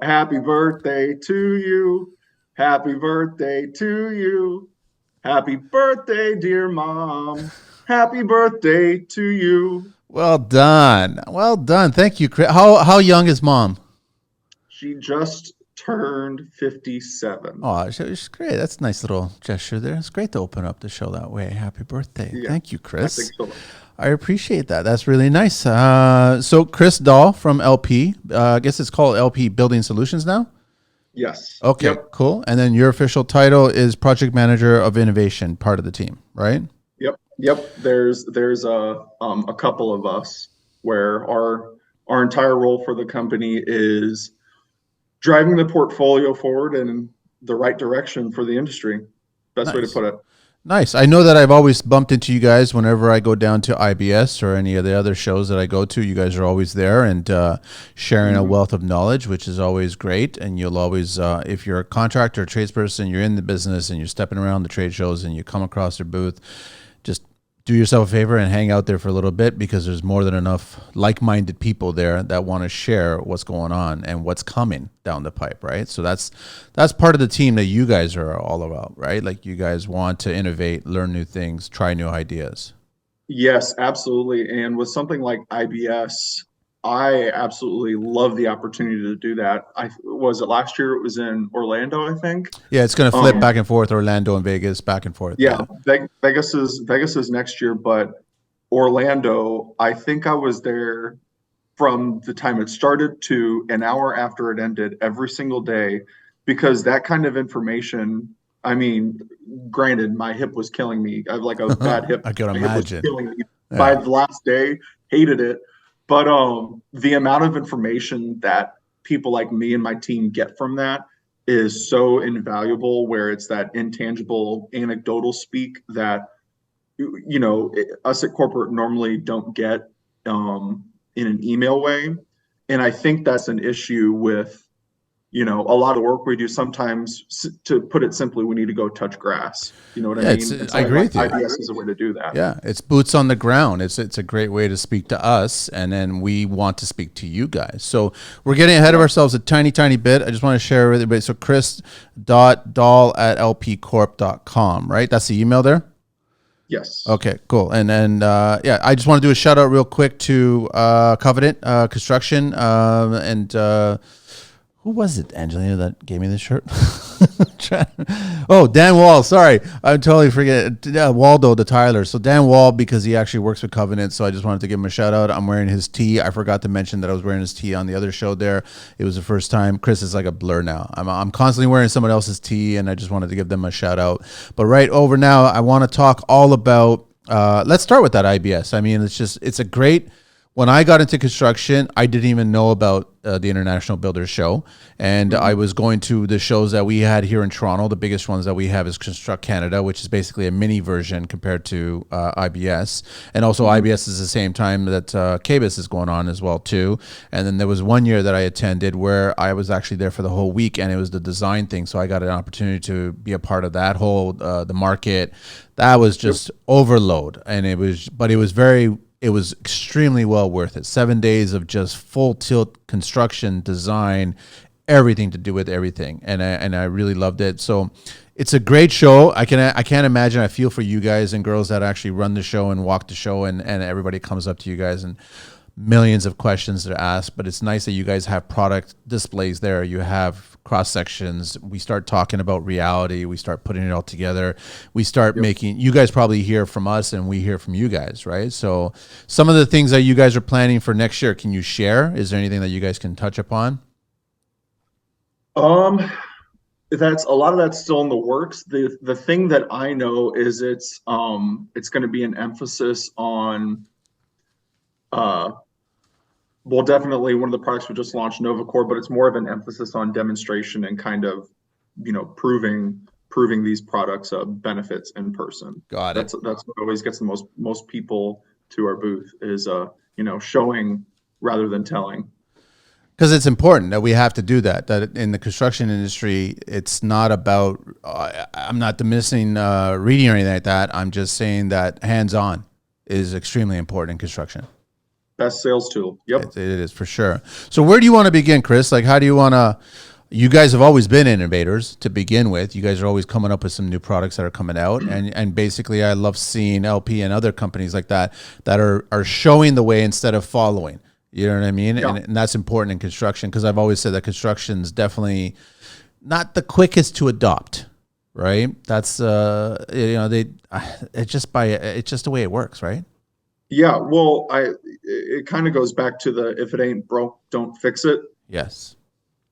Happy birthday to you. Happy birthday to you. Happy birthday, dear mom. Happy birthday to you. Well done. Well done. Thank you, Chris. How young is mom? She just turned 57. Oh, she's great. That's a nice little gesture there. It's great to open up the show that way. Happy birthday. Yeah, Thank you, I think Chris. so. I appreciate that. That's really nice. So Chris.Dall from LP, I guess it's called LP Building Solutions now. Yes. Okay, Yep. cool. And then your official title is Project Manager of Innovation, part of the team, right? Yep. There's a couple of us where our entire role for the company is driving the portfolio forward in the right direction for the industry. Best way to Nice. put it. Nice. I know that I've always bumped into you guys whenever I go down to IBS or any of the other shows that I go to. You guys are always there and sharing a Mhm. wealth of knowledge, which is always great. And you'll always, if you're a contractor, or tradesperson, you're in the business and you're stepping around the trade shows and you come across their booth, just do yourself a favor and hang out there for a little bit because there's more than enough like-minded people there that want to share what's going on and what's coming down the pipe, right? So that's part of the team that you guys are all about, right? Like you guys want to innovate, learn new things, try new ideas. Yes, absolutely. And with something like IBS, I absolutely love the opportunity to do that. I was it last year? It was in Orlando, I think. Yeah, it's going to flip Um, back and forth, Orlando and Vegas, back and forth. yeah, Yeah. Vegas is next year, but Orlando, I think I was there from the time it started to an hour after it ended every single day because that kind of information, I mean, granted, my hip was killing me. I have like a bad hip. I can My hip was imagine. killing me by Yeah. the last day, hated it. But the amount of information that people like me and my team get from that is so invaluable where it's that intangible anecdotal speak that us at corporate normally don't get in an email way. And I think that's an issue with, a lot of work we do sometimes, to put it simply, we need to go touch grass. You know what I Yeah, it's mean? And I something agree like with you. IBS is a way to do that. Yeah, it's boots on the ground. It's a great way to speak to us, and then we want to speak to you guys. So we're getting ahead of Yeah. ourselves a tiny bit. I just want to share with everybody. So Chris.Dall at lpcorp.com, right? That's the email there. Yes. Okay, cool. And then yeah, I just want to do a shout out real quick to Covenant Construction and who was it, Angelina, that gave me this shirt? Oh, Dan Wall. Sorry, I totally forget. Waldo, the Tyler. So Dan Wall, because he actually works with Covenant. So I just wanted to give him a shout out. I'm wearing his tee. I forgot to mention that I was wearing his tee on the other show there. It was the first time. Chris is like a blur now. I'm constantly wearing someone else's tee, and I just wanted to give them a shout out. But right over now, I want to talk all about. Let's start with that IBS. I mean, it's a great when I got into construction, I didn't even know about the International Builders Show. And I Hmm. was going to the shows that we had here in Toronto. The biggest ones that we have is Construct Canada, which is basically a mini version compared to IBS. And also Hmm. IBS is the same time that KBIS is going on as well too. And then there was one year that I attended where I was actually there for the whole week, and it was the design thing. So I got an opportunity to be a part of that whole the market. That was Yep. just overload, and it was extremely well worth it. 7 days of just full tilt construction, design, everything to do with everything, and I really loved it. So it's a great show. I can't imagine. I feel for you guys and girls that actually run the show and walk the show, and everybody comes up to you guys and millions of questions that are asked, but it's nice that you guys have product displays there. You have cross sections. We start talking about reality. We start putting it all together. We start Yep. making, you guys probably hear from us and we hear from you guys, right? So some of the things that you guys are planning for next year, can you share? Is there anything that you guys can touch upon? Um, that's a lot of that's still in the works. The thing that I know is it's going to be an emphasis on uh well, definitely one of the products we just launched, Nova Core, but it's more of an emphasis on demonstration and kind of, proving these products benefits in person. Got it. That's what always gets the most people to our booth is showing rather than telling. Because it's important that we have to do that. That in the construction industry, it's not about. I'm not diminishing reading or anything like that. I'm just saying that hands-on is extremely important in construction. best sales tool. Yep. It is for sure. So where do you want to begin, Chris? Like, how do you want to? You guys have always been innovators to begin with. You guys are always coming up with some new products that are coming out, and basically, I love seeing LP and other companies like that are showing the way instead of following. You know what I mean? Yeah. And that's important in construction, because I've always said that construction's definitely not the quickest to adopt. Right? That's it's just the way it works, right? Yeah. Well, it kind of goes back to the if it ain't broke, don't fix it Yes.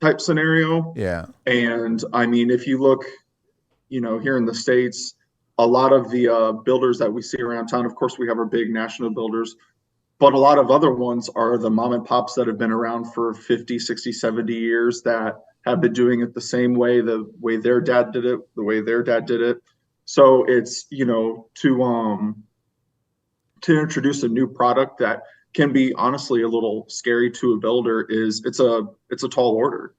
type scenario. Yeah. And I mean, if you look, here in the States, a lot of the builders that we see around town, of course, we have our big national builders, but a lot of other ones are the mom and pops that have been around for 50, 60, 70 years that have been doing it the same way, the way their dad did it, the way their dad did it. So it's, to introduce a new product that can be honestly a little scary to a builder is it's a tall order.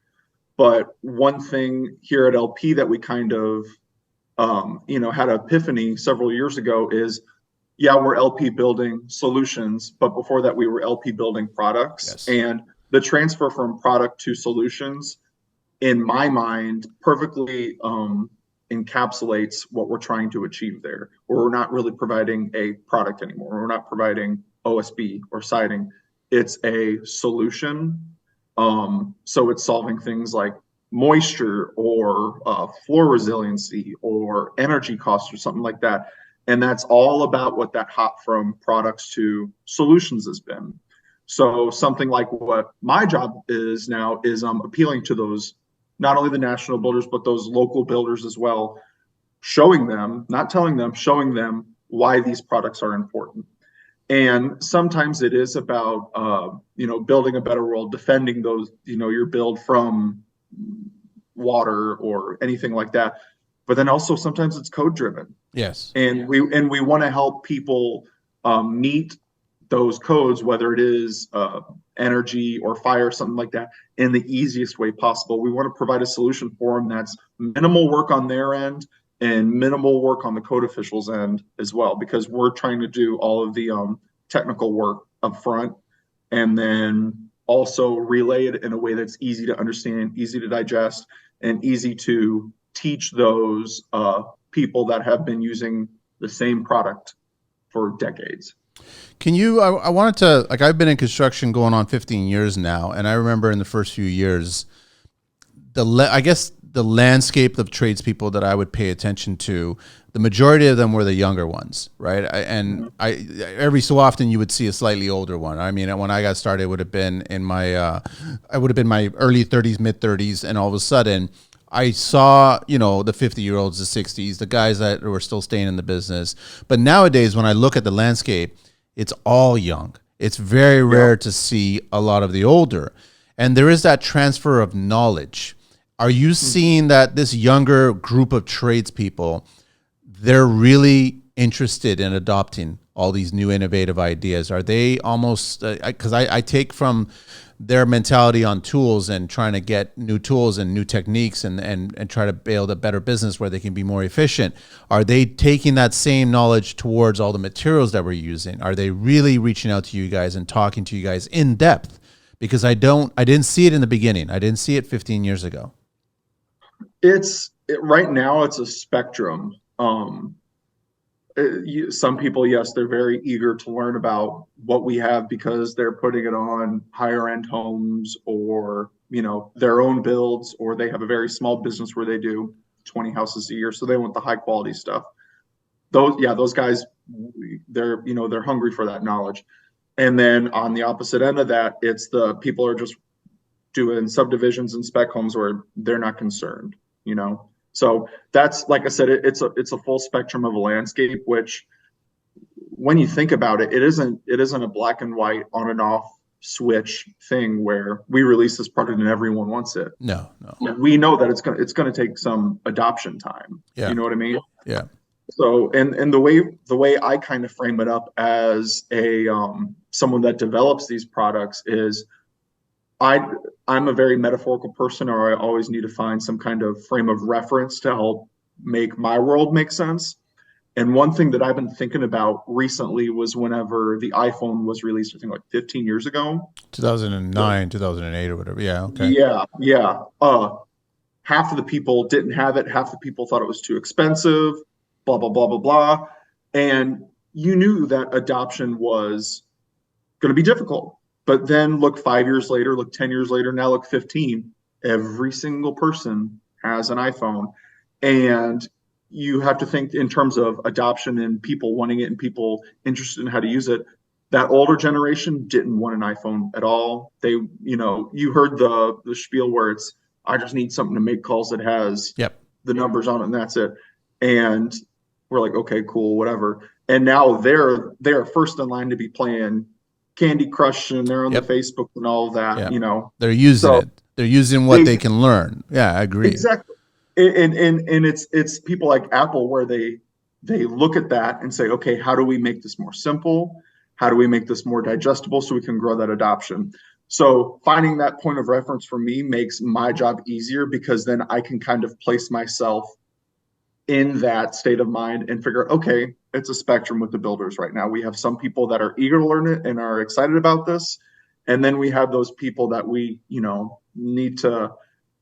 But one thing here at LP that we kind of had an epiphany several years ago is, yeah, we're LP building solutions, but before that we were LP building products. Yes. And the transfer from product to solutions, in my mind, perfectly encapsulates what we're trying to achieve there. Where we're not really providing a product anymore. We're not providing OSB or siding. It's a solution. So it's solving things like moisture or floor resiliency or energy costs or something like that. And that's all about what that hop from products to solutions has been. So something like what my job is now is appealing to those, not only the national builders, but those local builders as well, showing them, not telling them, showing them why these products are important. And sometimes it is about, building a better world, defending those, your build from water or anything like that. But then also sometimes it's code driven. Yes. And we want to help people meet those codes, whether it is energy or fire, something like that, in the easiest way possible. We want to provide a solution for them that's minimal work on their end and minimal work on the code officials' end as well, because we're trying to do all of the technical work up front and then also relay it in a way that's easy to understand, easy to digest, and easy to teach those people that have been using the same product for decades. Can you, I wanted to, like, I've been in construction going on 15 years now. And I remember in the first few years, I guess the landscape of tradespeople that I would pay attention to, the majority of them were the younger ones, right? Every so often you would see a slightly older one. I mean, when I got started, it would have been my early 30s, mid 30s. And all of a sudden I saw, the 50-year-olds, the 60s, the guys that were still staying in the business. But nowadays, when I look at the landscape, it's all young. It's very rare to see a lot of the older. And there is that transfer of knowledge. Are you seeing that this younger group of tradespeople, they're really interested in adopting all these new innovative ideas? Are they almost, because I take from their mentality on tools and trying to get new tools and new techniques and try to build a better business where they can be more efficient. Are they taking that same knowledge towards all the materials that we're using? Are they really reaching out to you guys and talking to you guys in depth? Because I didn't see it in the beginning. I didn't see it 15 years ago. Right now it's a spectrum. Some people, yes, they're very eager to learn about what we have because they're putting it on higher end homes or, their own builds, or they have a very small business where they do 20 houses a year. So they want the high quality stuff. Those guys, they're hungry for that knowledge. And then on the opposite end of that, it's the people are just doing subdivisions and spec homes where they're not concerned, So that's, like I said, it's a full spectrum of a landscape, which when you think about it, it isn't a black and white on and off switch thing where we release this product and everyone wants it. No. We know that it's gonna take some adoption time. Yeah. You know what I mean? Yeah. So, and the way I kind of frame it up as someone that develops these products is I'm a very metaphorical person, or I always need to find some kind of frame of reference to help make my world make sense. And one thing that I've been thinking about recently was whenever the iPhone was released, I think like 15 years ago. 2009, 2008 or whatever. Yeah. Okay. Yeah, yeah. Half of the people didn't have it, half the people thought it was too expensive, blah, blah, blah, blah, blah. And you knew that adoption was going to be difficult. But then look 5 years later, look 10 years later, now look 15. Every single person has an iPhone. And you have to think in terms of adoption and people wanting it and people interested in how to use it. That older generation didn't want an iPhone at all. They, you heard the spiel where it's, I just need something to make calls that has Yep. the numbers on it and that's it. And we're like, okay, cool, whatever. And now they're first in line to be playing Candy Crush and they're on the Yep. Facebook and all of that, Yeah. They're using So it. They're using what they can learn. Yeah, I agree. exactly. And it's people like Apple where they look at that and say, okay, how do we make this more simple? How do we make this more digestible so we can grow that adoption? So finding that point of reference for me makes my job easier because then I can kind of place myself in that state of mind and figure, okay, it's a spectrum with the builders right now. We have some people that are eager to learn it and are excited about this. And then we have those people that we, need to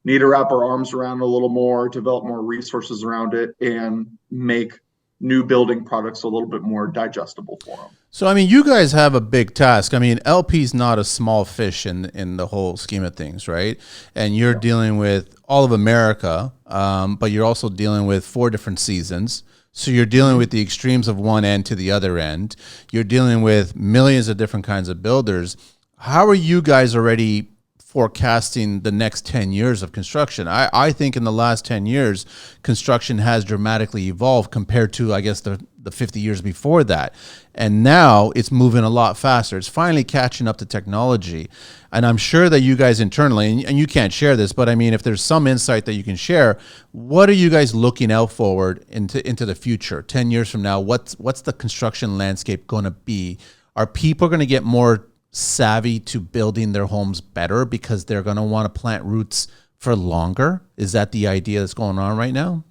wrap our arms around a little more, develop more resources around it, and make new building products a little bit more digestible for them. So, I mean, you guys have a big task. I mean, LP's not a small fish in the whole scheme of things, right? And you're dealing with all of America, but you're also dealing with 4 different seasons. So you're dealing with the extremes of one end to the other end. You're dealing with millions of different kinds of builders. How are you guys already forecasting the next 10 years of construction? I think in the last 10 years, construction has dramatically evolved compared to, I guess, the 50 years before that. And now it's moving a lot faster. It's finally catching up to technology. And I'm sure that you guys internally, and you can't share this, but I mean, if there's some insight that you can share, what are you guys looking out forward into the future? 10 years from now, what's the construction landscape going to be? Are people going to get more savvy to building their homes better because they're going to want to plant roots for longer? Is that the idea that's going on right now?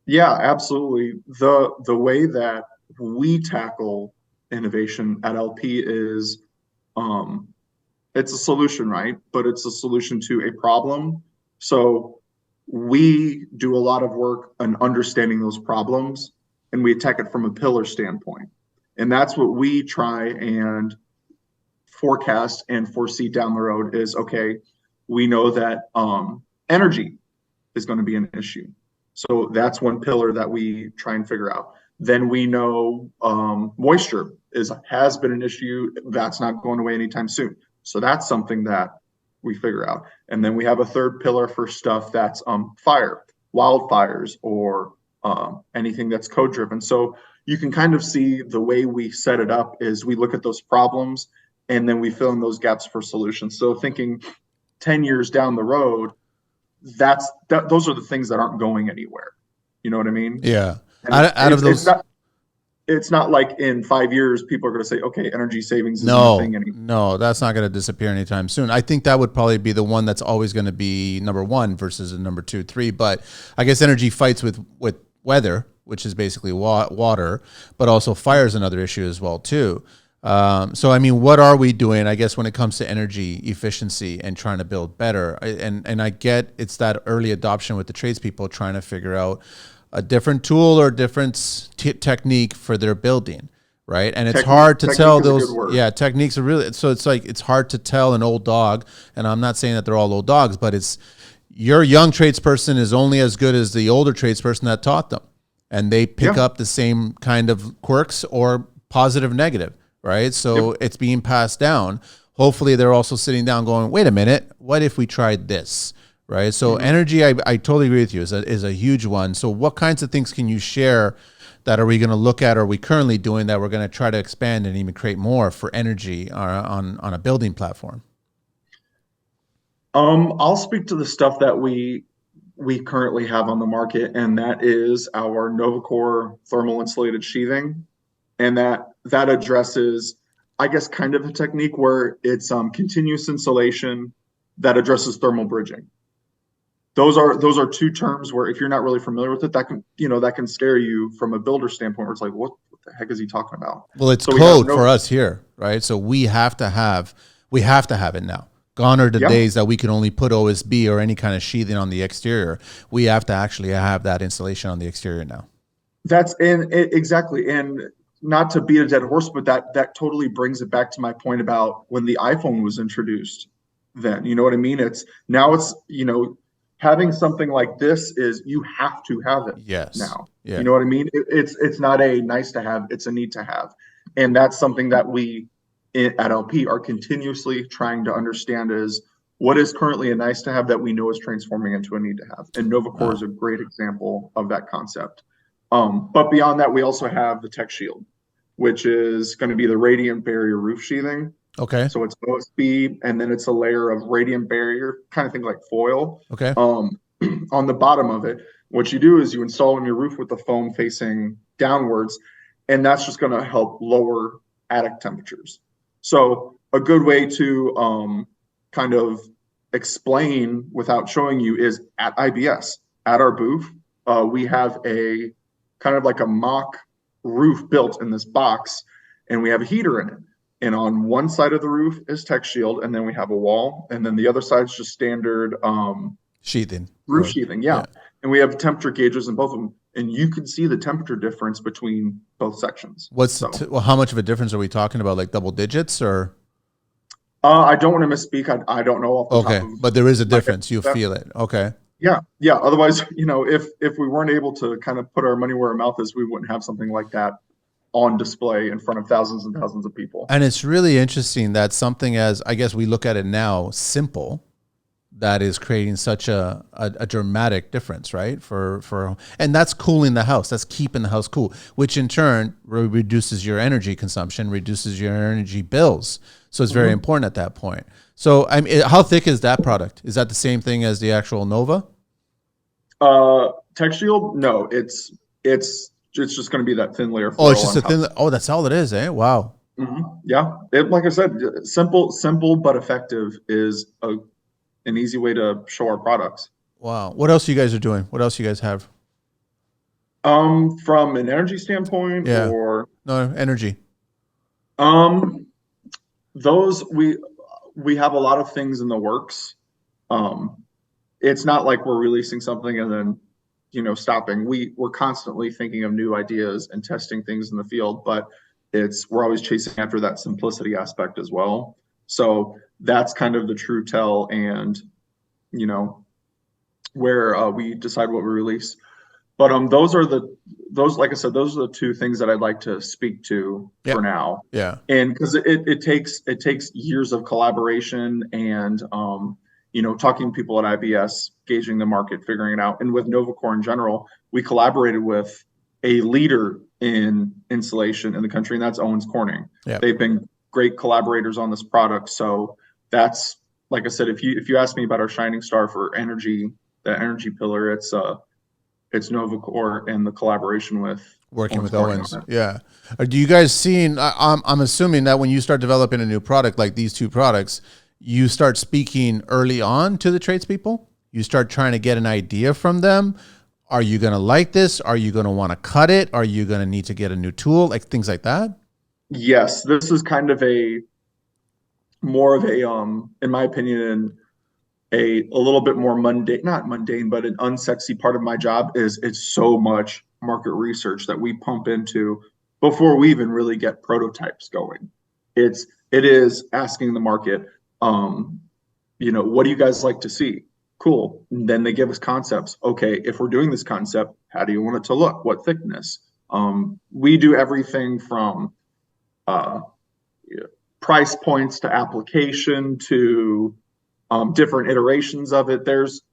Yeah, absolutely. The way that we tackle innovation at LP is it's a solution, right? But it's a solution to a problem. So we do a lot of work on understanding those problems and we attack it from a pillar standpoint. And that's what we try and forecast and foresee down the road is, okay, we know that energy is going to be an issue. So that's one pillar that we try and figure out. Then we know moisture has been an issue. That's not going away anytime soon. So that's something that we figure out. And then we have a third pillar for stuff that's fire, wildfires, or anything that's code driven. So you can kind of see the way we set it up is we look at those problems and then we fill in those gaps for solutions. So thinking 10 years down the road, those are the things that aren't going anywhere. You know what I mean? Yeah. Out of those, it's not like in 5 years people are going to say, okay, energy savings isn't a thing anymore. No, that's not going to disappear anytime soon. I think that would probably be the one that's always going to be number 1 versus a number 2, 3. But I guess energy fights with weather, which is basically water, but also fire is another issue as well too. So, I mean, what are we doing, I guess, when it comes to energy efficiency and trying to build better? And I get it's that early adoption with the tradespeople trying to figure out a different tool or different technique for their building, right? And it's hard to tell those. Yeah, techniques are really, so it's like, it's hard to tell an old dog. And I'm not saying that they're all old dogs, but it's your young tradesperson is only as good as the older tradesperson that taught them. And they pick up the same kind of quirks or positive, negative. Right. So it's being passed down. Hopefully they're also sitting down going, wait a minute, what if we tried this? Right. So energy, I totally agree with you, is a huge one. So what kinds of things can you share that are we going to look at, or are we currently doing that we're going to try to expand and even create more for energy on a building platform? I'll speak to the stuff that we currently have on the market, and that is our NovaCore thermal insulated sheathing. And that addresses, I guess, kind of a technique where it's continuous insulation that addresses thermal bridging. those are two terms where if you're not really familiar with it, that can scare you from a builder standpoint, where it's like, what the heck is he talking about? Well, it's So we have code for us here, right? So we have to have it now. Gone are the yeah, days that we can only put OSB or any kind of sheathing on the exterior. We have to actually have that installation on the exterior now. exactly. And not to beat a dead horse, but that totally brings it back to my point about when the iPhone was introduced. Then, you know what I mean? Having something like this is, you have to have it Yes. now. Yeah. You know what I mean? It's not a nice to have, it's a need to have. And that's something that we at LP are continuously trying to understand, is what is currently a nice to have that we know is transforming into a need to have. And NovaCore is a great example of that concept. But beyond that, we also have the Tech Shield, which is going to be the radiant barrier roof sheathing. Okay. So it's OSB, and then it's a layer of radiant barrier, kind of thing like foil. Okay. On the bottom of it, what you do is you install on your roof with the foam facing downwards, and that's just going to help lower attic temperatures. So a good way to kind of explain without showing you is at IBS, at our booth, we have a kind of like a mock roof built in this box, and we have a heater in it. And on one side of the roof is Tech Shield, and then we have a wall, and then the other side is just standard sheathing. roof sheathing. Yeah. And we have temperature gauges in both of them, and you can see the temperature difference between both sections. Well, how much of a difference are we talking about? Like double digits, or? I don't want to misspeak. I don't know off the top of, but there is a difference. You feel it. Okay. Yeah. Otherwise, if we weren't able to kind of put our money where our mouth is, we wouldn't have something like that on display in front of thousands and thousands of people. And it's really interesting that something, as I guess we look at it now, simple, that is creating such a dramatic difference, right? And that's cooling the house. That's keeping the house cool, which in turn reduces your energy consumption, reduces your energy bills. So it's very important at that point. So how thick is that product? Is that the same thing as the actual Nova? Tech Shield? No, it's just going to be that thin layer. Oh, it's just a thin. Oh, that's all it is, eh? Wow. Yeah. Like I said, simple but effective is an easy way to show our products. Wow. What else you guys are doing? What else you guys have? From an energy standpoint, or no energy. Those we have a lot of things in the works. It's not like we're releasing something and then stopping. We're constantly thinking of new ideas and testing things in the field, but we're always chasing after that simplicity aspect as well. So that's kind of the true tell, and where we decide what we release. But like I said, those are the two things that I'd like to speak to for now. Yeah. And because it takes years of collaboration and talking to people at IBS, gauging the market, figuring it out. And with NovaCore in general, we collaborated with a leader in insulation in the country, and that's Owens Corning. Yeah. They've been great collaborators on this product. So that's, like I said, if you ask me about our shining star for energy, the energy pillar, it's NovaCore and the collaboration with working with Owens. Yeah. Do you guys seen? I'm assuming that when you start developing a new product like these two products, you start speaking early on to the tradespeople. You start trying to get an idea from them. Are you going to like this? Are you going to want to cut it? Are you going to need to get a new tool? Like things like that? Yes, this is kind of more of a, in my opinion, a little bit more mundane, not mundane, but an unsexy part of my job is it's so much market research that we pump into before we even really get prototypes going. It is asking the market, what do you guys like to see? Cool. And then they give us concepts. Okay, if we're doing this concept, how do you want it to look? What thickness? We do everything from price points to application to different iterations of it.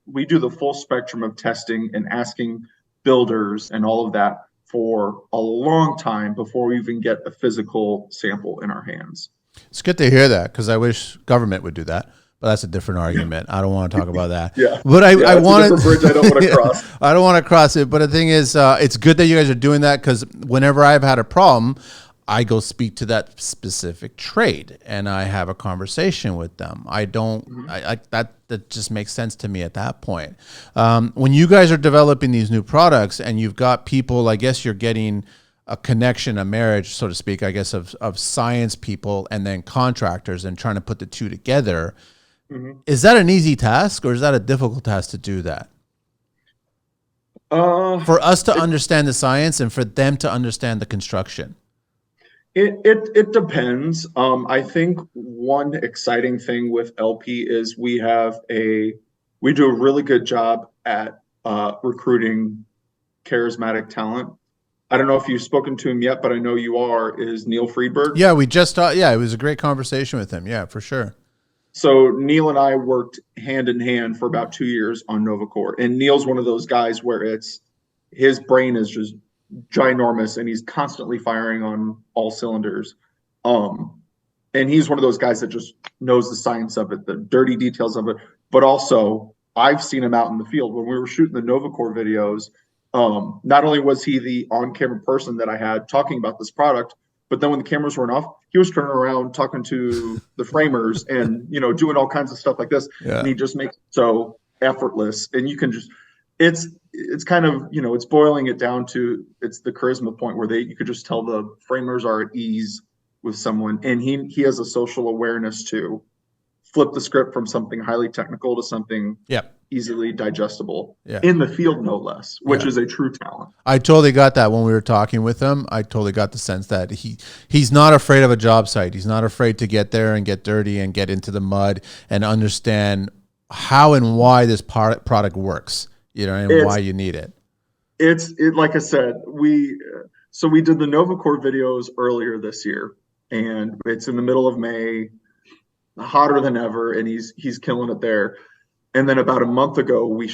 We do the full spectrum of testing and asking builders and all of that for a long time before we even get a physical sample in our hands. It's good to hear that, because I wish government would do that. But that's a different argument. I don't want to talk about that. Yeah. But I want to. Bridge I don't want to cross. I don't want to cross it. But the thing is, it's good that you guys are doing that, because whenever I've had a problem, I go speak to that specific trade and I have a conversation with them. I don't, that just makes sense to me at that point. When you guys are developing these new products and you've got people, I guess you're getting a connection, a marriage, so to speak, I guess, of science people and then contractors and trying to put the two together. Is that an easy task or is that a difficult task to do that? For us to understand the science and for them to understand the construction. It depends. I think one exciting thing with LP is we do a really good job at recruiting charismatic talent. I don't know if you've spoken to him yet, but I know you are, is Neil Friedberg. Yeah, we just it was a great conversation with him. Yeah, for sure. So Neil and I worked hand in hand for about 2 years on NovaCore. And Neil's one of those guys where his brain is just ginormous and he's constantly firing on all cylinders. And he's one of those guys that just knows the science of it, the dirty details of it. But also, I've seen him out in the field. When we were shooting the NovaCore videos, not only was he the on-camera person that I had talking about this product, but then when the cameras weren't off, he was turning around talking to the framers and, doing all kinds of stuff like this. Yeah. And he just makes it so effortless. And you can just, it's kind of, it's boiling it down to, it's the charisma point where you could just tell the framers are at ease with someone. And he has a social awareness to flip the script from something highly technical to something easily digestible in the field, no less, which is a true talent. I totally got that when we were talking with him. I totally got the sense that he's not afraid of a job site. He's not afraid to get there and get dirty and get into the mud and understand how and why this product works, and why you need it. Like I said, we did the NovaCore videos earlier this year, and it's in the middle of May, hotter than ever, and he's killing it there. And then about a month ago, we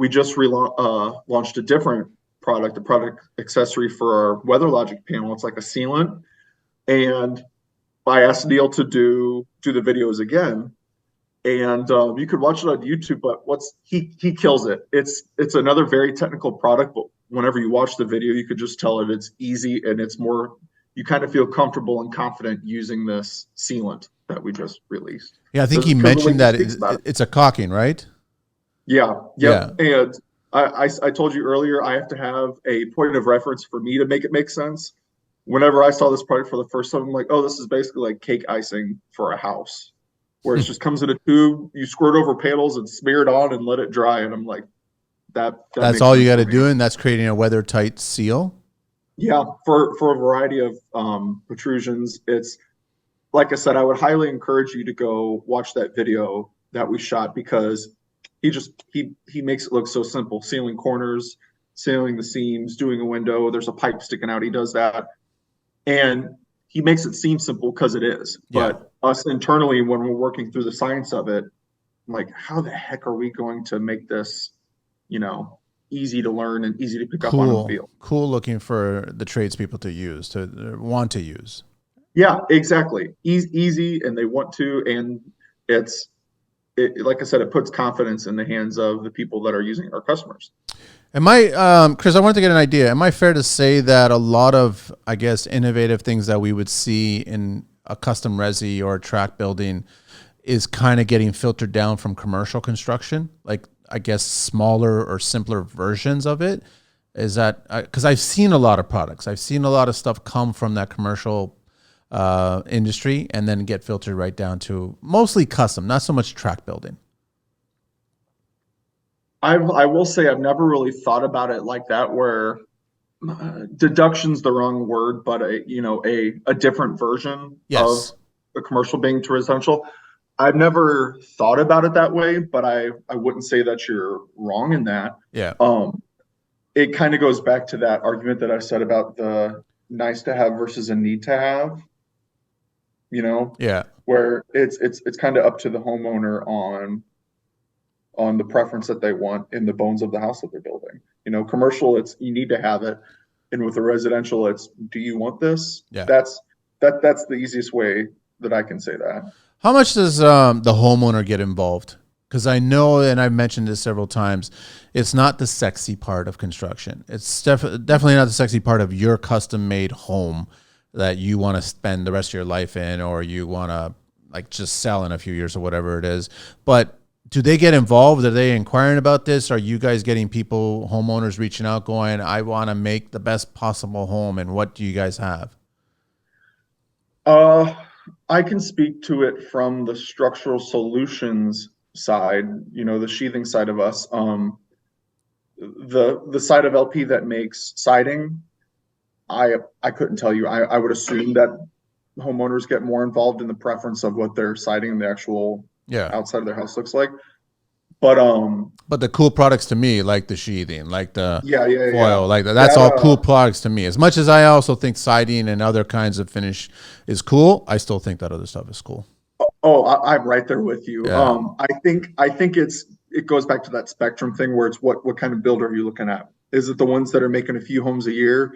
just launched a different product, a product accessory for our WeatherLogic panel. It's like a sealant. And I asked Neil to do the videos again. And you could watch it on YouTube, but he kills it. It's another very technical product, but whenever you watch the video, you could just tell it's easy and it's more, you kind of feel comfortable and confident using this sealant that we just released. Yeah, I think he mentioned that it's a caulking, right? Yeah. And I told you earlier, I have to have a point of reference for me to make it make sense. Whenever I saw this product for the first time, I'm like, oh, this is basically like cake icing for a house, where it just comes in a tube, you squirt over panels and smear it on and let it dry. And I'm like, that's all you got to do, and that's creating a weather tight seal. Yeah, for a variety of protrusions. It's, like I said, I would highly encourage you to go watch that video that we shot, because he makes it look so simple. Sealing corners, sealing the seams, doing a window. There's a pipe sticking out. He does that. And he makes it seem simple because it is. Yeah. But us internally, when we're working through the science of it, I'm like, how the heck are we going to make this, easy to learn and easy to pick up on the field? Cool looking for the tradespeople to use, to want to use. Yeah, exactly. Easy, and they want to, and like I said, it puts confidence in the hands of the people that are using our customers. Chris, I wanted to get an idea. Am I fair to say that a lot of, I guess, innovative things that we would see in a custom resi or a track building is kind of getting filtered down from commercial construction? Like, I guess, smaller or simpler versions of it? Is that, because I've seen a lot of products. I've seen a lot of stuff come from that commercial industry and then get filtered right down to mostly custom, not so much track building. I will say I've never really thought about it like that, where deduction's the wrong word, but a different version of the commercial being to residential. I've never thought about it that way, but I wouldn't say that you're wrong in that. Yeah. It kind of goes back to that argument that I said about the nice to have versus a need to have. Yeah. Where it's kind of up to the homeowner on the preference that they want in the bones of the house that they're building. Commercial, it's you need to have it, and with a residential, it's do you want this? Yeah. That's the easiest way that I can say that. How much does the homeowner get involved? Because I know, and I've mentioned this several times, it's not the sexy part of construction. It's definitely not the sexy part of your custom-made home. that you want to spend the rest of your life in, or you want to like just sell in a few years or whatever it is. But do they get involved? Are they inquiring about this? Are you guys getting people, homeowners reaching out going, I want to make the best possible home, and what do you guys have? I can speak to it from the structural solutions side, the sheathing side of us. The side of LP that makes siding, I couldn't tell you. I would assume that homeowners get more involved in the preference of what their siding and the actual outside of their house looks like. But the cool products to me, like the sheathing, like the foil, like that's all cool products to me. As much as I also think siding and other kinds of finish is cool, I still think that other stuff is cool. Oh, I'm right there with you. Yeah. I think it goes back to that spectrum thing where it's what kind of builder are you looking at? Is it the ones that are making a few homes a year?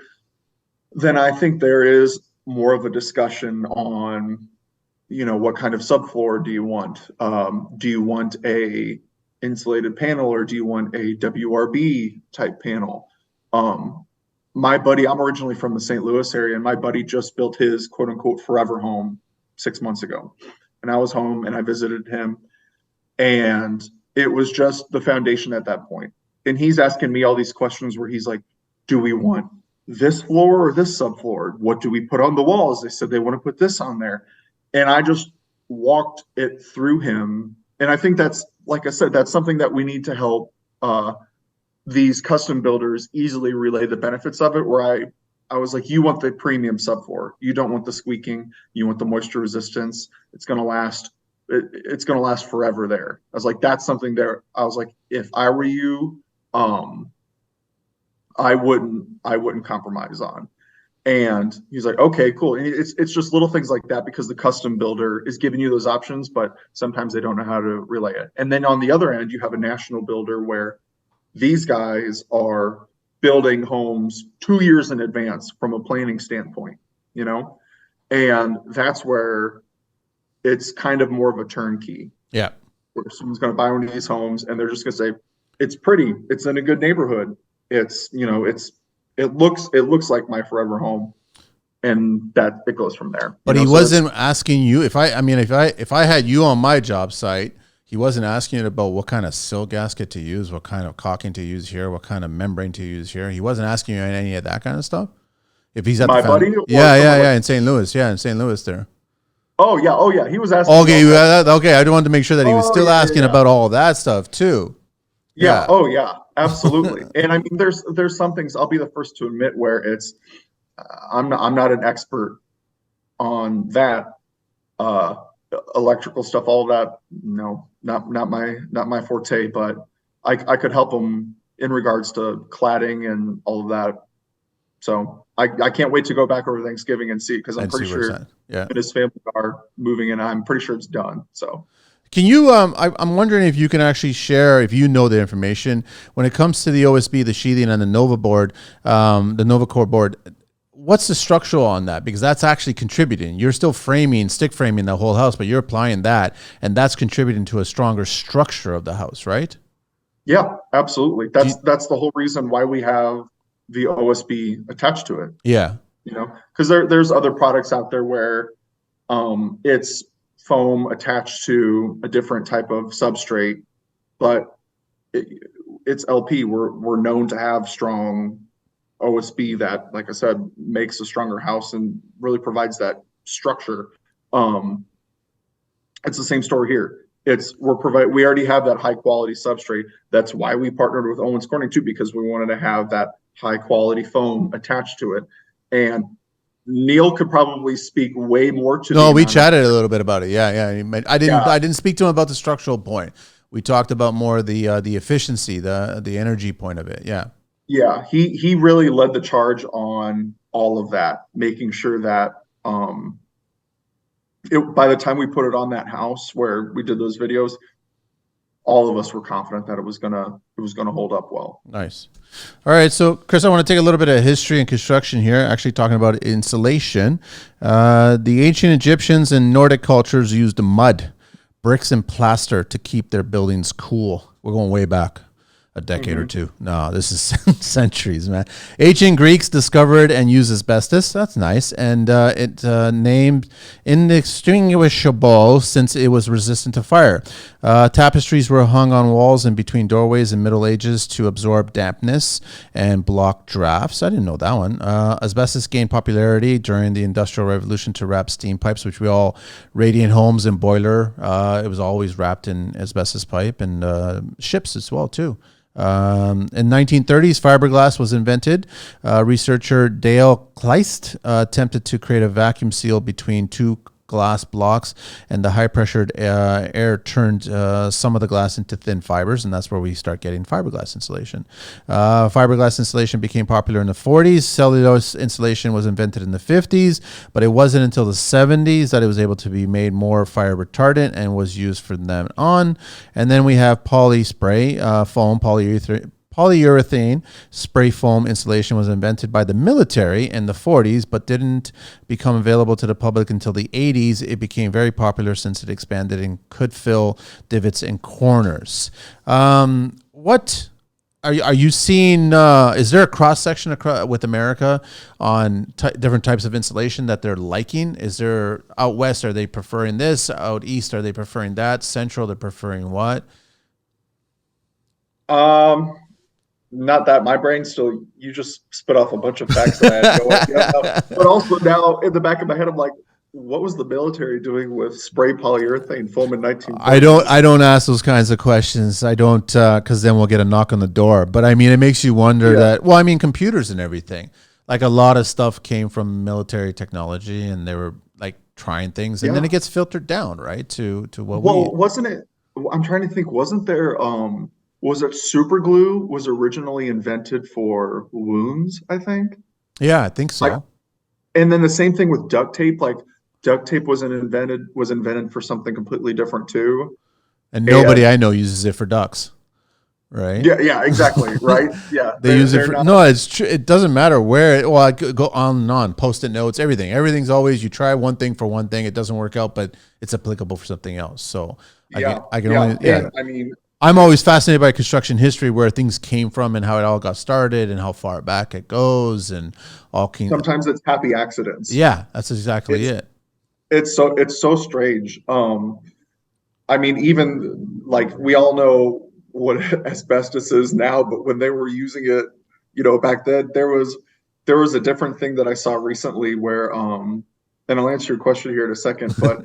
Then I think there is more of a discussion on, what kind of subfloor do you want? Do you want a insulated panel, or do you want a WRB type panel? My buddy, I'm originally from the St. Louis area, and my buddy just built his quote unquote forever home 6 months ago. And I was home and I visited him, and it was just the foundation at that point. And he's asking me all these questions where he's like, do we want this floor or this subfloor? What do we put on the walls? They said they want to put this on there. And I just walked it through him. And I think that's, like I said, that's something that we need to help these custom builders easily relay the benefits of it, where I was like, you want the premium subfloor. You don't want the squeaking. You want the moisture resistance. It's going to last. It's going to last forever there. I was like, that's something there. I was like, if I were you, I wouldn't compromise on. And he's like, okay, cool. And it's just little things like that, because the custom builder is giving you those options, but sometimes they don't know how to relay it. And then on the other end, you have a national builder where these guys are building homes 2 years in advance from a planning standpoint, and that's where it's kind of more of a turnkey. Yeah. Where someone's going to buy one of these homes and they're just going to say, it's pretty, it's in a good neighborhood. It looks like my forever home, and that it goes from there. But he wasn't asking you if I had you on my job site, he wasn't asking you about what kind of sill gasket to use, what kind of caulking to use here, what kind of membrane to use here. He wasn't asking you any of that kind of stuff. If he's at my buddy, in St. Louis, in St. Louis there. Oh yeah, he was asking. Okay, okay. I wanted to make sure that he was still asking about all that stuff too. Yeah. Oh yeah, absolutely. And I mean, there's some things I'll be the first to admit where it's I'm not an expert on that electrical stuff, all of that. No, not my forte. But I could help him in regards to cladding and all of that. So I can't wait to go back over Thanksgiving and see, because I'm pretty sure him and his family are moving, and I'm pretty sure it's done. So. Can you, I'm wondering if you can actually share, if you know the information, when it comes to the OSB, the sheathing, and the Nova board, the Nova Core board, what's the structural on that? Because that's actually contributing. You're still stick framing the whole house, but you're applying that, and that's contributing to a stronger structure of the house, right? Yeah, absolutely. That's the whole reason why we have the OSB attached to it. Yeah. Because there's other products out there where it's foam attached to a different type of substrate, but it's LP. We're known to have strong OSB that, like I said, makes a stronger house and really provides that structure. It's the same story here. We already have that high quality substrate. That's why we partnered with Owens Corning too, because we wanted to have that high quality foam attached to it. And Neil could probably speak way more to. No, we chatted a little bit about it. Yeah. I didn't speak to him about the structural point. We talked about more the efficiency, the energy point of it. Yeah. Yeah, he really led the charge on all of that, making sure that by the time we put it on that house where we did those videos, all of us were confident that it was gonna hold up well. Nice. All right, so Chris, I want to take a little bit of history and construction here. Actually, talking about insulation. The ancient Egyptians and Nordic cultures used mud, bricks, and plaster to keep their buildings cool. We're going way back. a decade or Hmm. two. No, this is centuries, man. Ancient Greeks discovered and used asbestos. That's nice. And it named inextinguishable since it was resistant to fire. Tapestries were hung on walls and between doorways in Middle Ages to absorb dampness and block drafts. I didn't know that one. Asbestos gained popularity during the Industrial Revolution to wrap steam pipes, which we all, radiant homes and boiler. It was always wrapped in asbestos pipe, and ships as well, too. In 1930s, fiberglass was invented. Researcher Dale Kleist attempted to create a vacuum seal between two glass blocks, and the high-pressured air turned some of the glass into thin fibers, and that's where we start getting fiberglass insulation. Fiberglass insulation became popular in the 40s. Cellulose insulation was invented in the 50s, but it wasn't until the 70s that it was able to be made more fire retardant and was used from then on. And then we have poly spray foam, polyurethane spray foam insulation was invented by the military in the 40s, but didn't become available to the public until the 80s. It became very popular since it expanded and could fill divots and corners. What are you seeing? Is there a cross section with America on different types of insulation that they're liking? Is there out west? Are they preferring this? Out east, are they preferring that? Central, they're preferring what? Not that my brain still, you just spit off a bunch of facts that I had no idea about. But also now in the back of my head, I'm like, what was the military doing with spray polyurethane foam in 1940? I don't ask those kinds of questions. I don't, because then we'll get a knock on the door. But I mean, it makes you wonder that. Well, I mean, computers and everything. Like a lot of stuff came from military technology, and they were like trying things, and then it gets filtered down, right? To what Well, we. wasn't it? I'm trying to think. Wasn't there? Was it super glue was originally invented for wounds, I think? Yeah, I think Like, so. and then the same thing with duct tape. Like duct tape was invented for something completely different too. And nobody And I know uses it for ducks, right? yeah, yeah, exactly, right? Yeah, They use it they're for not. no. It's true. It doesn't matter where. Well, I could go on and on. Post-it notes, everything. Everything's always you try one thing for one thing. It doesn't work out, but it's applicable for something else. So Yeah, I can yeah, only yeah. and I mean, I'm always fascinated by construction history, where things came from and how it all got started and how far back it goes and all. sometimes it's happy accidents. Yeah, that's exactly It's it. it's so strange. I mean, even like we all know what asbestos is now, but when they were using it, back then there was a different thing that I saw recently where and I'll answer your question here in a second, but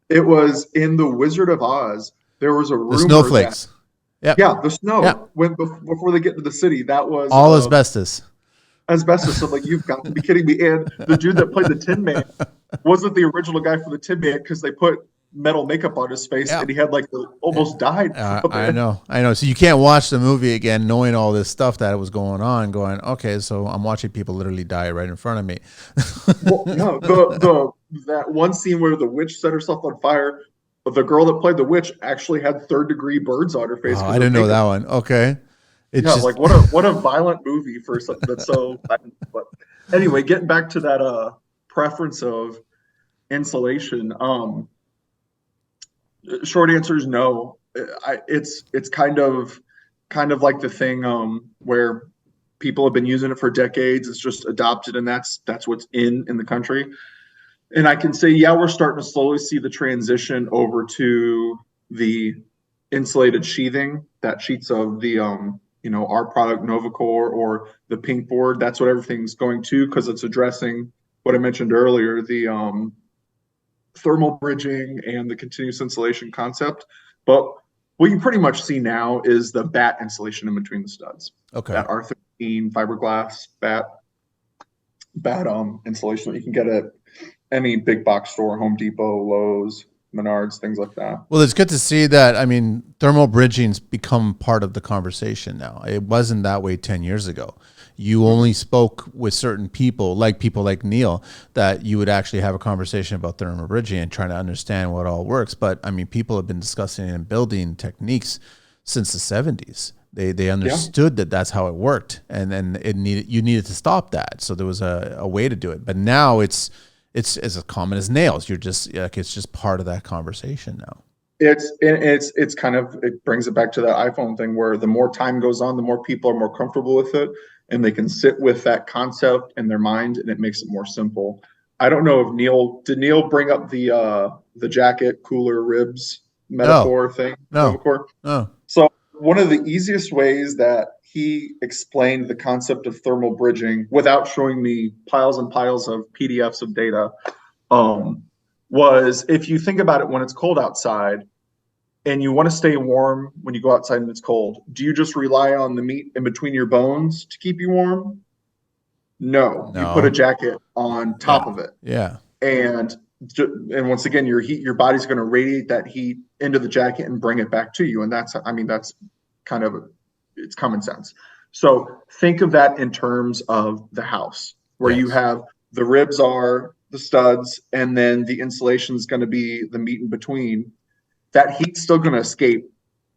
it was in The Wizard of Oz. There was a The rumor that snowflakes. Yep. yeah, the snow Yep. before they get to the city, that was All asbestos. asbestos. So like, you've got to be kidding me. And the dude that played the Tin Man wasn't the original guy for the Tin Man because they put metal makeup on his face Yeah. and he had like almost died from I it. know, I know. So you can't watch the movie again knowing all this stuff that was going on. Going, okay, so I'm watching people literally die right in front of me. Well, no, the that one scene where the witch set herself on fire, the girl that played the witch actually had third-degree burns on her face Oh, because I her didn't know makeup. that one. Okay, it's Yeah, just like what a violent movie for something that's so. But anyway, getting back to that preference of insulation. Short answer is no. It's kind of like the thing where people have been using it for decades. It's just adopted, and that's what's in the country. And I can say, yeah, we're starting to slowly see the transition over to the insulated sheathing that sheets of the our product Novacore or the pink board. That's what everything's going to because it's addressing what I mentioned earlier, the thermal bridging and the continuous insulation concept. But what you pretty much see now is the batt insulation in between the studs. okay. That R13 fiberglass batt insulation that you can get at any big box store, Home Depot, Lowe's, Menards, things like that. Well, it's good to see that. I mean, thermal bridging's become part of the conversation now. It wasn't that way 10 years ago. You only spoke with certain people like Neil, that you would actually have a conversation about thermal bridging and trying to understand what all works. But I mean, people have been discussing and building techniques since the 70s. They understood that that's how it worked, and then you needed to stop that. So there was a way to do it. But now it's as common as nails. You're just like, it's just part of that conversation now. It's kind of, it brings it back to that iPhone thing where the more time goes on, the more people are more comfortable with it, and they can sit with that concept in their mind, and it makes it more simple. I don't know if Neil bring up the jacket, cooler, ribs No, metaphor thing, no, Novacor? no. So one of the easiest ways that he explained the concept of thermal bridging without showing me piles and piles of PDFs of data, um, was if you think about it when it's cold outside and you want to stay warm when you go outside and it's cold, do you just rely on the meat in between your bones to keep you warm? No, you put a No. jacket on Yeah. top of it. Yeah. And and once again, your body's going to radiate that heat into the jacket and bring it back to you. And that's, I mean, that's kind of, it's common sense. So think of that in terms of the house, where you Yes. have the ribs are the studs, and then the insulation is going to be the meat in between. That heat's still going to escape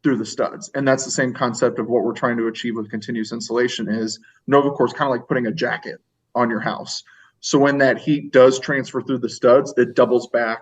through the studs, and that's the same concept of what we're trying to achieve with continuous insulation. Is Novacore is kind of like putting a jacket on your house, so when that heat does transfer through the studs, it doubles back.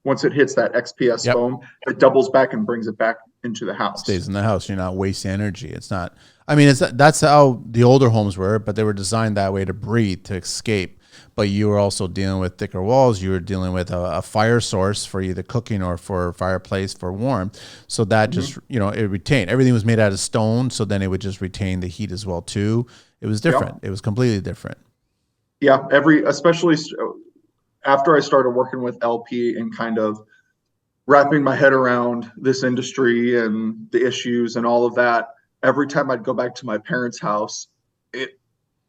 Once it hits that XPS Yep. foam, it doubles back and brings it back into the house. Stays in the house. You're not wasting energy. It's not. I mean, that's how the older homes were, but they were designed that way to breathe, to escape. But you were also dealing with thicker walls. You were dealing with a fire source for either cooking or for fireplace for warmth. So that just, it retained. Everything was made out of stone, so then it would just retain the heat as well too. It was different. Yeah. It was completely different. Yeah, especially after I started working with LP and kind of wrapping my head around this industry and the issues and all of that, every time I'd go back to my parents' house, it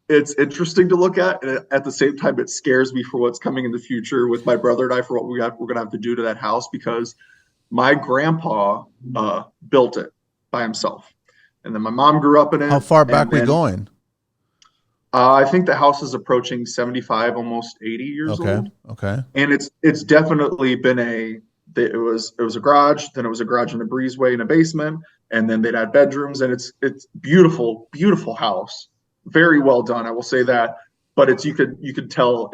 it's interesting to look at, and at the same time, it scares me for what's coming in the future with my brother and I for what we're going to have to do to that house, because my grandpa built it by himself, and then my mom grew up in How it, far and back we then going? I think the house is approaching 75, almost 80 years Okay. old, Okay. and it's definitely been it was a garage, then it was a garage in a breezeway in a basement, and then they'd had bedrooms, and it's beautiful house, very well done, I will say that. But it's, you could tell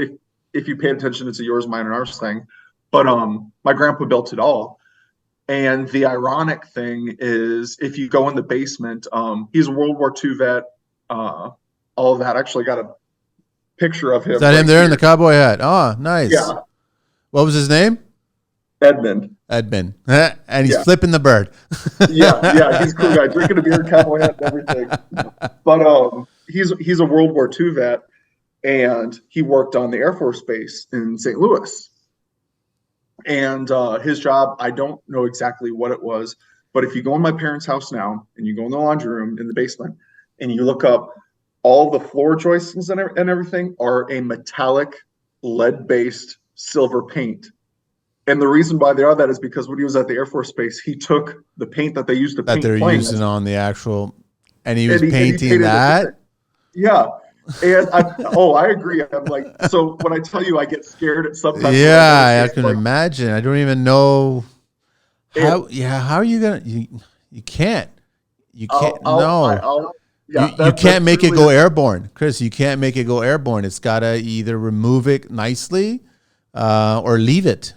if you paid attention, it's a yours, mine, and ours thing. But my grandpa built it all, and the ironic thing is, if you go in the basement, he's a World War II vet, all of that. I actually got a picture of Is him that him right there in the here. cowboy hat? Oh, nice. Yeah, What was his name? Edmund. Edmund. And he's Yeah. flipping the bird. Yeah, he's a cool guy, drinking a beer, cowboy hat, and everything. But he's a World War II vet, and he worked on the Air Force Base in St. Louis. And his job, I don't know exactly what it was, but if you go in my parents' house now and you go in the laundry room in the basement and you look up, all the floor joists and everything are a metallic lead-based silver paint. And the reason why they are that is because when he was at the Air Force Base, he took the paint that they used to That paint they're planes, using on the actual, and he was and he painting painted it. that. Yeah. And I agree. I'm like, so when I tell you I get scared at sometimes when I notice Yeah, I this, can like, imagine. I don't even know and how. Yeah, how are you gonna? You can't. You can't. No, I'll, you yeah, you that's can't make it truly go it. airborne, Chris. You can't make it go airborne. It's gotta either remove it nicely, or leave it.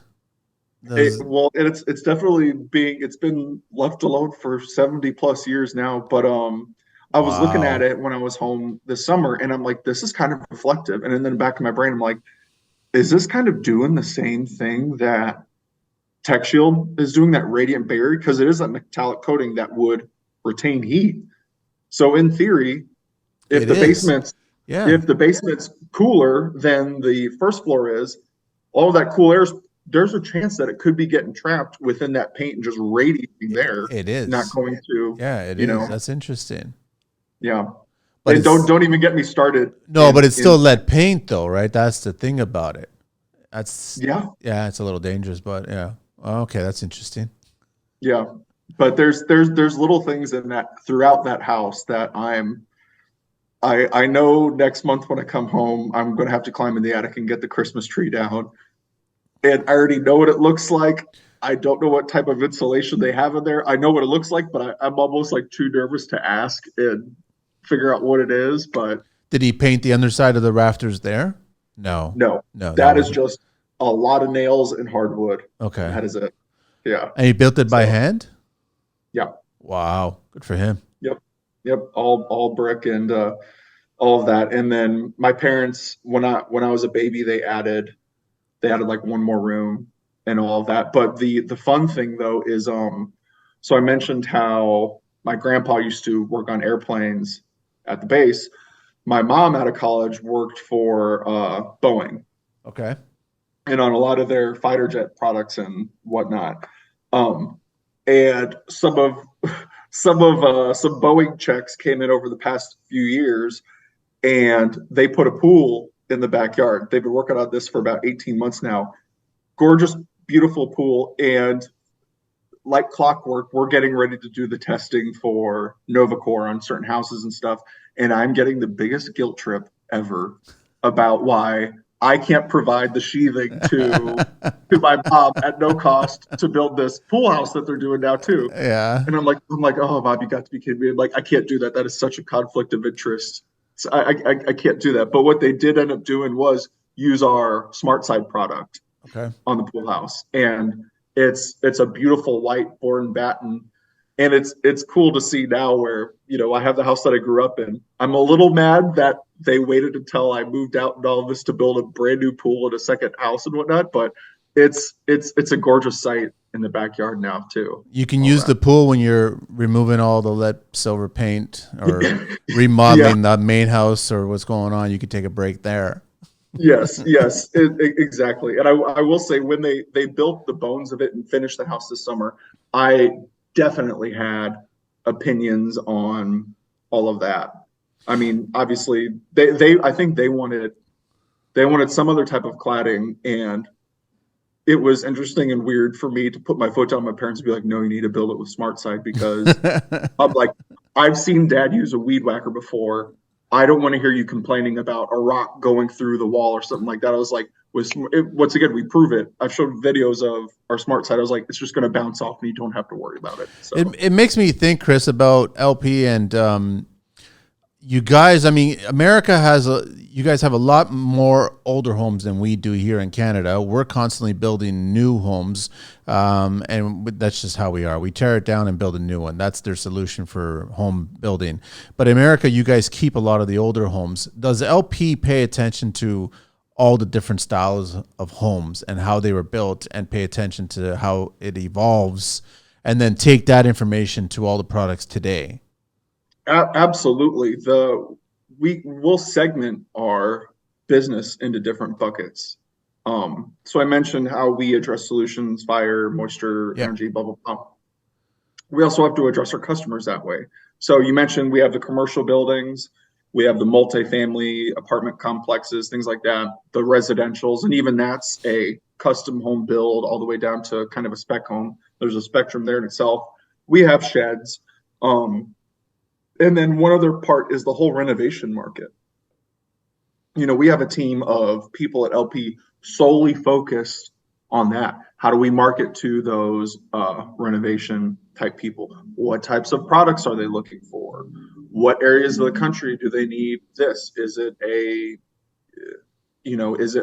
Those, Well, and it's definitely it's been left alone for 70 plus years now. But I was looking at wow. it when I was home this summer, and I'm like, this is kind of reflective. And then in the back of my brain, I'm like, is this kind of doing the same thing that Tech Shield is doing, that radiant barrier? Because it is that metallic coating that would retain heat. So in theory, if It the is. basement's Yeah, if the basement's cooler than the first floor is, all that cool air, there's a chance that it could be getting trapped within that paint and just radiating there, it not is. going to, Yeah, it you is. know, That's interesting. yeah. But And it's don't even get me started no, but in it's still lead paint though, right? That's the thing about it. That's yeah, yeah, it's a little dangerous, but yeah. Okay, that's interesting. yeah. But there's little things in that throughout that house that I know next month when I come home, I'm gonna have to climb in the attic and get the Christmas tree down. And I already know what it looks like. I don't know what type of insulation they have in there. I know what it looks like, but I'm almost like too nervous to ask and figure out what it is. But Did he paint the underside of the rafters there? No. no, No, that that is wasn't. just a lot of nails and hardwood. Okay. That is it. Yeah. And he built it by So hand? yeah. Wow. Good for him. Yep. Yep. All brick and all of that. And then my parents, when I was a baby, they added like one more room and all of that. But the fun thing though is so I mentioned how my grandpa used to work on airplanes at the base. My mom out of college worked for Boeing Okay. and on a lot of their fighter jet products and whatnot. Um, and some Boeing checks came in over the past few years, and they put a pool in the backyard. They've been working on this for about 18 months now. Gorgeous, beautiful pool, and like clockwork, we're getting ready to do the testing for NovaCore on certain houses and stuff. And I'm getting the biggest guilt trip ever about why I can't provide the sheathing to my mom at no cost to build this pool house that they're doing now too. Yeah. And I'm like, oh, Bob, you got to be kidding me. I'm like, I can't do that. That is such a conflict of interest. So I can't do that. But what they did end up doing was use our Smart Side product Okay. on the pool house, and it's a beautiful white Bourne batten, and it's cool to see now where I have the house that I grew up in. I'm a little mad that they waited until I moved out and all of this to build a brand new pool and a second house and whatnot, but it's a gorgeous site in the backyard now too. You can All use that. the pool when you're removing all the lead silver paint or Yeah. remodeling the main house or what's going on. You could take a break there. Yes, yes, exactly. And I will say when they built the bones of it and finished the house this summer, I definitely had opinions on all of that. I mean, obviously they I think they wanted some other type of cladding, and it was interesting and weird for me to put my foot down. My parents would be like, "No, you need to build it with Smart Side," because I'm like, I've seen Dad use a weed whacker before. I don't want to hear you complaining about a rock going through the wall or something like that. I was like, once again, we prove it. I've showed videos of our Smart Side. I was like, it's just going to bounce off and you don't have to worry about it. So It makes me think, Chris, about LP and you guys. I mean, you guys have a lot more older homes than we do here in Canada. We're constantly building new homes, and that's just how we are. We tear it down and build a new one. That's their solution for home building. But in America, you guys keep a lot of the older homes. Does LP pay attention to all the different styles of homes and how they were built, and pay attention to how it evolves, and then take that information to all the products today? absolutely, we will segment our business into different buckets. So I mentioned how we address solutions, fire, moisture, Yeah. energy, blah blah blah. We also have to address our customers that way. So you mentioned we have the commercial buildings, we have the multifamily apartment complexes, things like that, the residentials, and even that's a custom home build all the way down to kind of a spec home. There's a spectrum there in itself. We have sheds. And then one other part is the whole renovation market. We have a team of people at LP solely focused on that. How do we market to those renovation type people? What types of products are they looking for? What areas of the country do they need this? Is it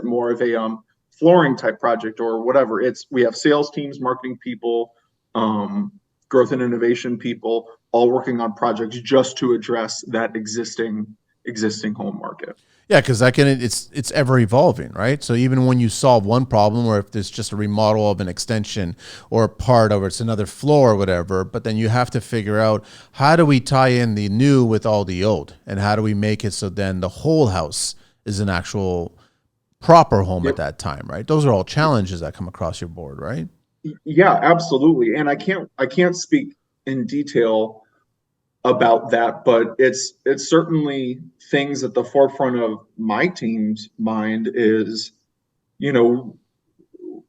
more of a flooring type project or whatever? We have sales teams, marketing people, growth and innovation people, all working on projects just to address that existing home market. Yeah, because it's ever evolving, right? So even when you solve one problem, or if there's just a remodel of an extension or a part, or it's another floor or whatever, but then you have to figure out, how do we tie in the new with all the old, and how do we make it so then the whole house is an actual proper home at Yep. that time, right? Those are all challenges that come across your board, right? Yeah, absolutely. And I can't speak in detail about that, but it's certainly things at the forefront of my team's mind is, you know,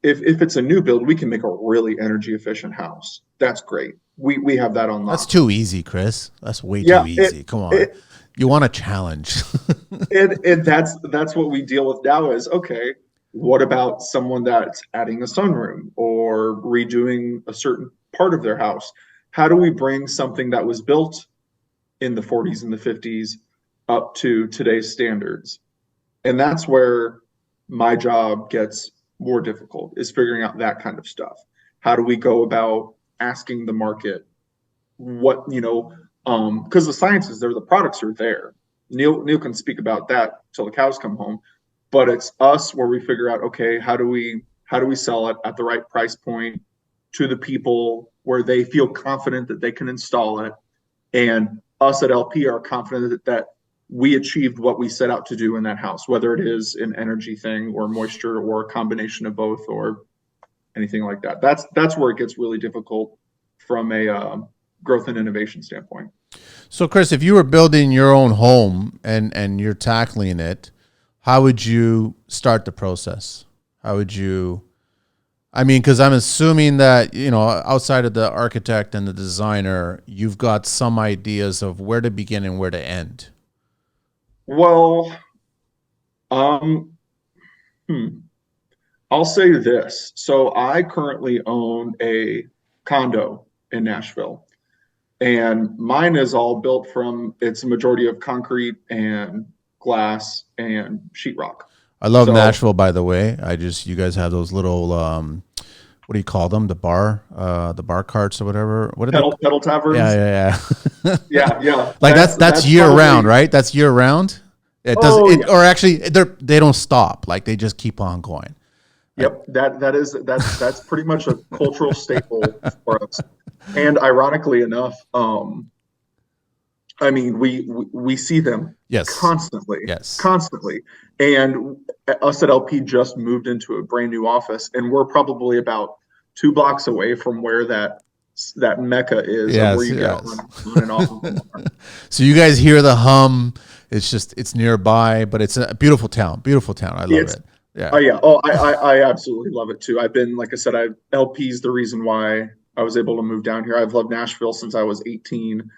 if it's a new build, we can make a really energy efficient house. That's great. We have that on That's lock. too easy, Chris. That's way too Yeah, easy. Come on. it You want a challenge. and that's what we deal with now is okay, what about someone that's adding a sunroom or redoing a certain part of their house? How do we bring something that was built in the 40s and the 50s up to today's standards? And that's where my job gets more difficult, is figuring out that kind of stuff. How do we go about asking the market what, because the science is there, the products are there. Neil can speak about that till the cows come home, but it's us where we figure out, okay, how do we sell it at the right price point to the people where they feel confident that they can install it, and us at LP are confident that we achieved what we set out to do in that house, whether it is an energy thing or moisture or a combination of both or anything like that. That's where it gets really difficult from a growth and innovation standpoint. So, Chris, if you were building your own home and you're tackling it, how would you start the process? How would you? I mean, because I'm assuming that, outside of the architect and the designer, you've got some ideas of where to begin and where to end. Well, um, I'll say this. So I currently own a condo in Nashville, and mine is all built from, it's a majority of concrete and glass and sheetrock. I love So Nashville, by the way. You guys have those little, what do you call them? The bar carts or whatever. What are they? pedal taverns. Yeah, yeah, yeah. Yeah, yeah. Like that's year round, Probably. right? That's year round. It does Oh it, yeah. or actually, they don't stop. Like they just keep on going. Like, Yep. That's pretty much a cultural staple for us. And ironically enough, I mean, we see them yes, constantly, yes. constantly. And us at LP just moved into a brand new office, and we're probably about 2 blocks away from where that mecca is of where Yes, you get yes. on and off of Lamar. So you guys hear the hum. It's nearby, but it's a beautiful town. Beautiful town. I love It's it. Yeah. Oh yeah. Oh, I absolutely love it too. I've been, like I said, LP's the reason why I was able to move down here. I've loved Nashville since I was 18,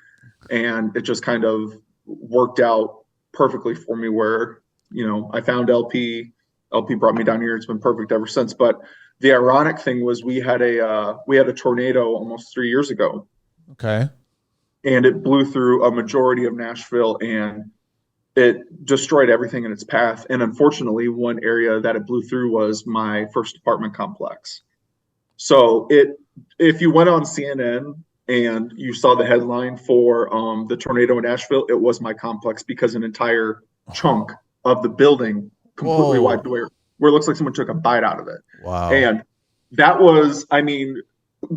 and it just kind of worked out perfectly for me where, I found LP. LP brought me down here. It's been perfect ever since. But the ironic thing was we had a tornado almost 3 years ago, Okay. and it blew through a majority of Nashville, and it destroyed everything in its path. And unfortunately, one area that it blew through was my first apartment complex. So if you went on CNN and you saw the headline for the tornado in Nashville, it was my complex, because an entire chunk of the building completely Whoa. wiped away, where it looks like someone took a bite out of it. Wow. And that was, I mean,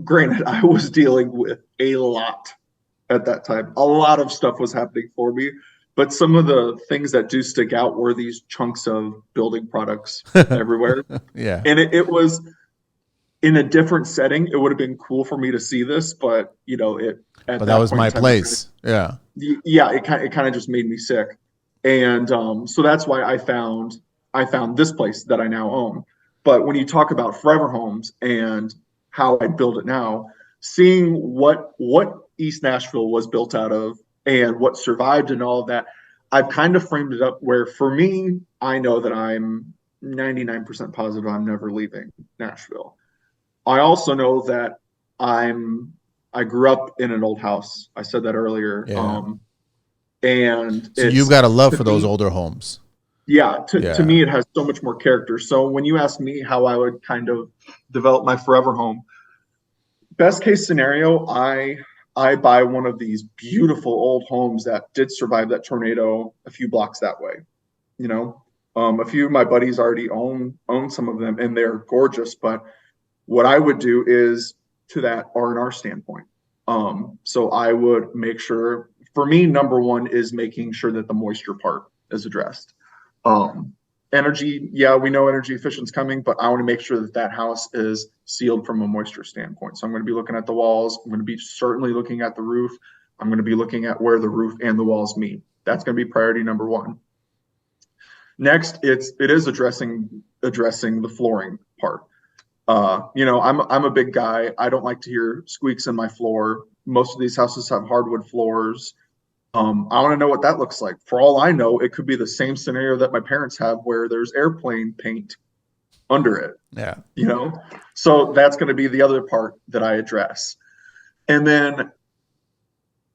granted, I was dealing with a lot at that time. A lot of stuff was happening for me, but some of the things that do stick out were these chunks of building products everywhere. Yeah. And it was in a different setting. It would have been cool for me to see this, but it at But that that was point in my time, place. Yeah. yeah, it kind of just made me sick. And so that's why I found this place that I now own. But when you talk about forever homes and how I build it now, seeing what East Nashville was built out of and what survived and all of that, I've kind of framed it up where, for me, I know that I'm 99% positive I'm never leaving Nashville. I also know that I grew up in an old house. I said that earlier. Yeah. And So you've it's, got a love to for those me, older homes. yeah, to Yeah. me, it has so much more character. So when you ask me how I would kind of develop my forever home, best case scenario, I buy one of these beautiful old homes that did survive that tornado a few blocks that way. You know, a few of my buddies already own some of them, and they're gorgeous. But what I would do is, to that R&R standpoint. So I would make sure, for me, number one is making sure that the moisture part is addressed. Um, Energy, yeah, we know energy efficiency is coming, but I want to make sure that that house is sealed from a moisture standpoint. So I'm going to be looking at the walls. I'm going to be certainly looking at the roof. I'm going to be looking at where the roof and the walls meet. That's going to be priority number one. Next, it is addressing the flooring part. I'm a big guy. I don't like to hear squeaks in my floor. Most of these houses have hardwood floors. I want to know what that looks like. For all I know, it could be the same scenario that my parents have, where there's airplane paint under it, Yeah. you know? So that's going to be the other part that I address. And then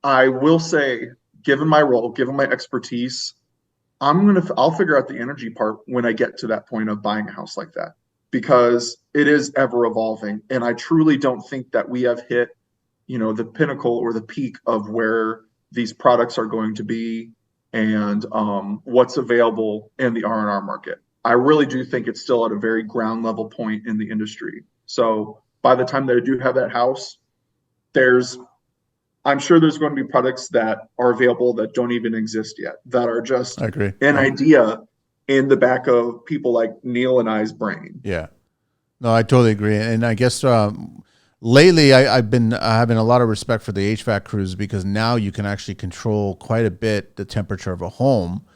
I will say, given my role, given my expertise, I'll figure out the energy part when I get to that point of buying a house like that. because it is ever evolving. And I truly don't think that we have hit, the pinnacle or the peak of where these products are going to be and what's available in the R&R market. I really do think it's still at a very ground level point in the industry. So by the time that I do have that house, there's I'm sure there's going to be products that are available that don't even exist yet, that are just I agree. an idea in the back of people like Neil and I's brain. Yeah. No, I totally agree. And I guess lately I've been having a lot of respect for the HVAC crews because now you can actually control quite a bit the temperature of a home.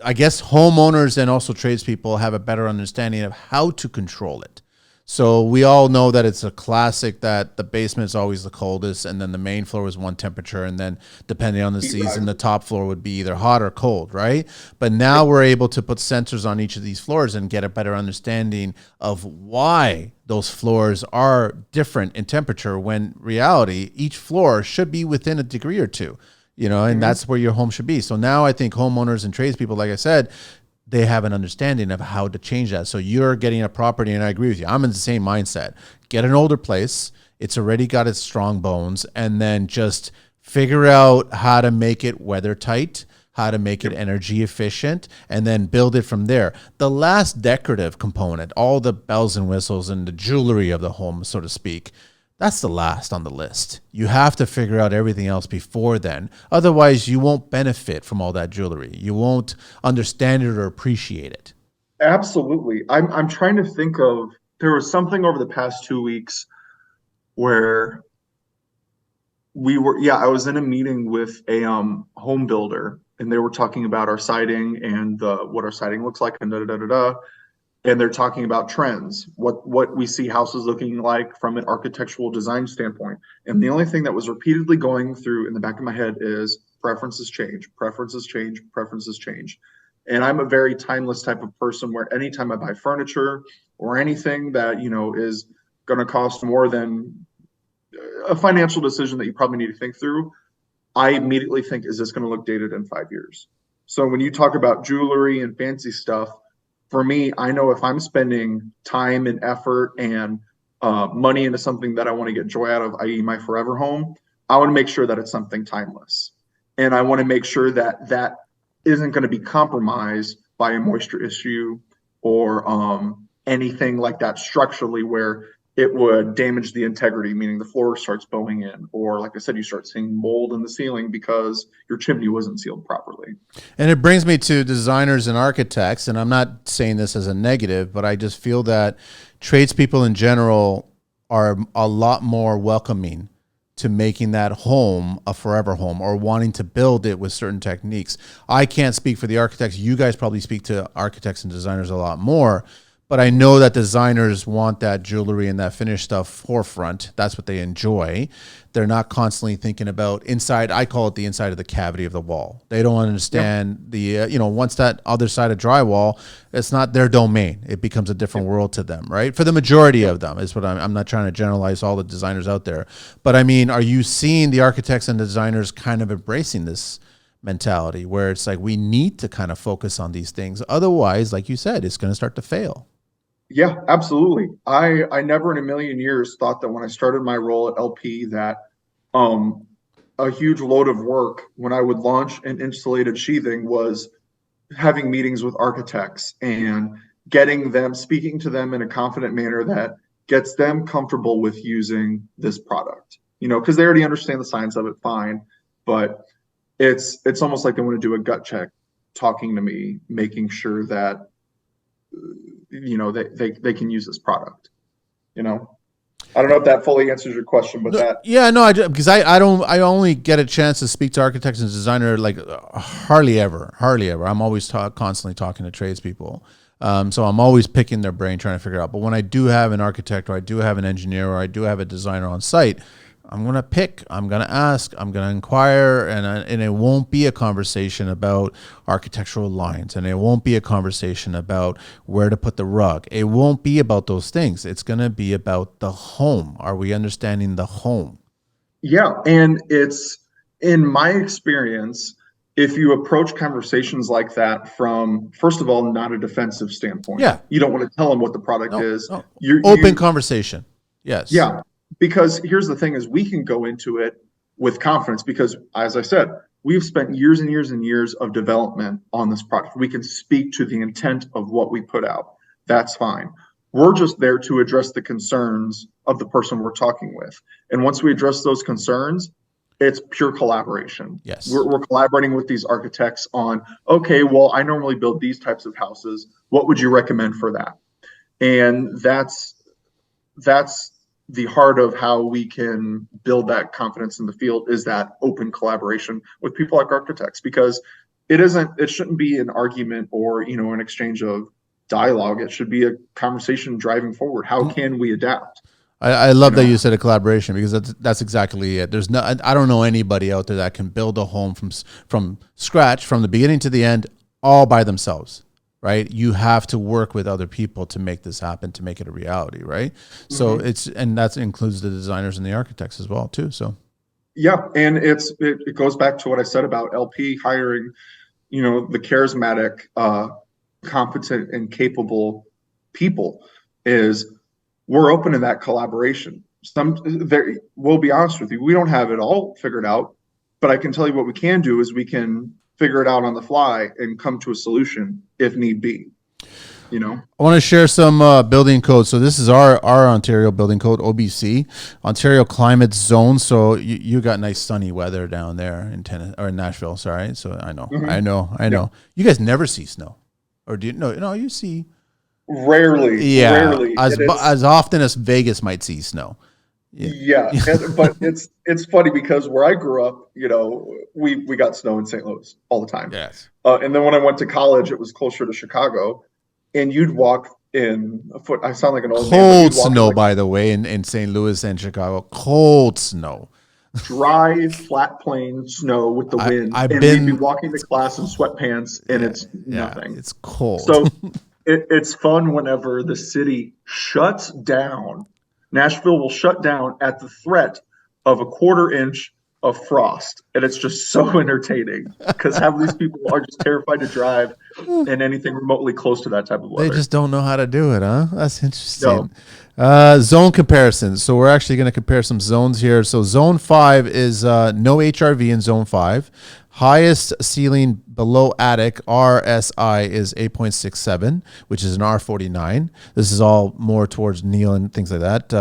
I guess homeowners and also tradespeople have a better understanding of how to control it. So we all know that it's a classic that the basement is always the coldest, and then the main floor is one temperature, and then depending on the season, the top floor would be either hot or cold, right? But now we're able to put sensors on each of these floors and get a better understanding of why those floors are different in temperature when reality, each floor should be within a degree or two, and that's where your home should be. So now I think homeowners and tradespeople, like I said, they have an understanding of how to change that. So you're getting a property, and I agree with you. I'm in the same mindset. Get an older place. It's already got its strong bones, and then just figure out how to make it weather tight, how to make it energy efficient, and then build it from there. The last decorative component, all the bells and whistles and the jewelry of the home, so to speak, that's the last on the list. You have to figure out everything else before then. Otherwise, you won't benefit from all that jewelry. You won't understand it or appreciate it. Absolutely. I'm trying to think of there was something over the past 2 weeks where I was in a meeting with a home builder, and they were talking about our siding and what our siding looks like and da da da da da. And they're talking about trends, what we see houses looking like from an architectural design standpoint. And the only thing that was repeatedly going through in the back of my head is preferences change, preferences change, preferences change. And I'm a very timeless type of person where anytime I buy furniture or anything that, is going to cost more than a financial decision that you probably need to think through, I immediately think, is this going to look dated in 5 years? So when you talk about jewelry and fancy stuff, for me, I know if I'm spending time and effort and money into something that I want to get joy out of, i.e. my forever home, I want to make sure that it's something timeless. And I want to make sure that that isn't going to be compromised by a moisture issue or anything like that structurally where it would damage the integrity, meaning the floor starts bowing in, or like I said, you start seeing mold in the ceiling because your chimney wasn't sealed properly. And it brings me to designers and architects, and I'm not saying this as a negative, but I just feel that tradespeople in general are a lot more welcoming to making that home a forever home or wanting to build it with certain techniques. I can't speak for the architects. You guys probably speak to architects and designers a lot more. But I know that designers want that jewelry and that finished stuff forefront. That's what they enjoy. They're not constantly thinking about inside. I call it the inside of the cavity of the wall. They don't understand the, once that other side of drywall, it's not their domain. It becomes a different world to them, right? For the majority of them is what I'm not trying to generalize all the designers out there. But I mean, are you seeing the architects and designers kind of embracing this mentality where it's like we need to kind of focus on these things? Otherwise, like you said, it's going to start to fail. Yeah, absolutely. I never in a million years thought that when I started my role at LP that um, a huge load of work when I would launch an insulated sheathing was having meetings with architects and getting them, speaking to them in a confident manner that gets them comfortable with using this product. Because they already understand the science of it fine, but it's almost like they want to do a gut check, talking to me, making sure that they can use this product. I don't know if that fully answers your question, but because I only get a chance to speak to architects and designers like hardly ever. I'm always constantly talking to tradespeople. So I'm always picking their brain, trying to figure out. But when I do have an architect or I do have an engineer or I do have a designer on site, I'm going to pick, I'm going to ask, I'm going to inquire, and it won't be a conversation about architectural lines, and it won't be a conversation about where to put the rug. It won't be about those things. It's going to be about the home. Are we understanding the home? Yeah, and it's, in my experience, if you approach conversations like that from, first of all, not a defensive standpoint, Yeah. you don't want to tell them what the product No, is. no. You, Open you, conversation. Yes. yeah, because here's the thing: is we can go into it with confidence because, as I said, we've spent years and years and years of development on this product. We can speak to the intent of what we put out. That's fine. We're just there to address the concerns of the person we're talking with. And once we address those concerns, it's pure collaboration. Yes. We're collaborating with these architects on, okay, well, I normally build these types of houses. What would you recommend for that? And that's the heart of how we can build that confidence in the field, is that open collaboration with people like architects, because it shouldn't be an argument or, an exchange of dialogue. It should be a conversation driving forward. How can we adapt? I love that you said a collaboration, because that's exactly it. There's no, I don't know anybody out there that can build a home from scratch, from the beginning to the end, all by themselves, right? You have to work with other people to make this happen, to make it a reality, right? Mm-hmm. So and that includes the designers and the architects as well too. So yeah, and it goes back to what I said about LP hiring, the charismatic, competent and capable people. Is we're open to that collaboration. We'll be honest with you, we don't have it all figured out, but I can tell you what we can do is we can figure it out on the fly and come to a solution if need be. I want to share some building codes. So this is our Ontario building code, OBC, Ontario Climate Zone. So you got nice sunny weather down there in Nashville. Sorry. So I know, I know. Yeah. You guys never see snow, or do you? No, you see. Rarely. Yeah. Rarely. As often as Vegas might see snow. Yeah. But it's funny because where I grew up, we got snow in St. Louis all the time. Yes. And then when I went to college, it was closer to Chicago, and you'd walk in a foot. I sound like an old man. Cold snow, by the way, in St. Louis and Chicago. Cold snow. Dry, flat plain snow with the wind. We'd be walking to class in sweatpants, and it's nothing. It's cold. So it's fun whenever the city shuts down. Nashville will shut down at the threat of a quarter inch of frost, and it's just so entertaining because half of these people are just terrified to drive in anything remotely close to that type of weather. They just don't know how to do it, huh? That's interesting. Zone comparisons. So we're actually going to compare some zones here. So zone 5 is no HRV in zone 5. Highest ceiling below attic RSI is 8.67, which is an R49. This is all more towards Neil and things like that.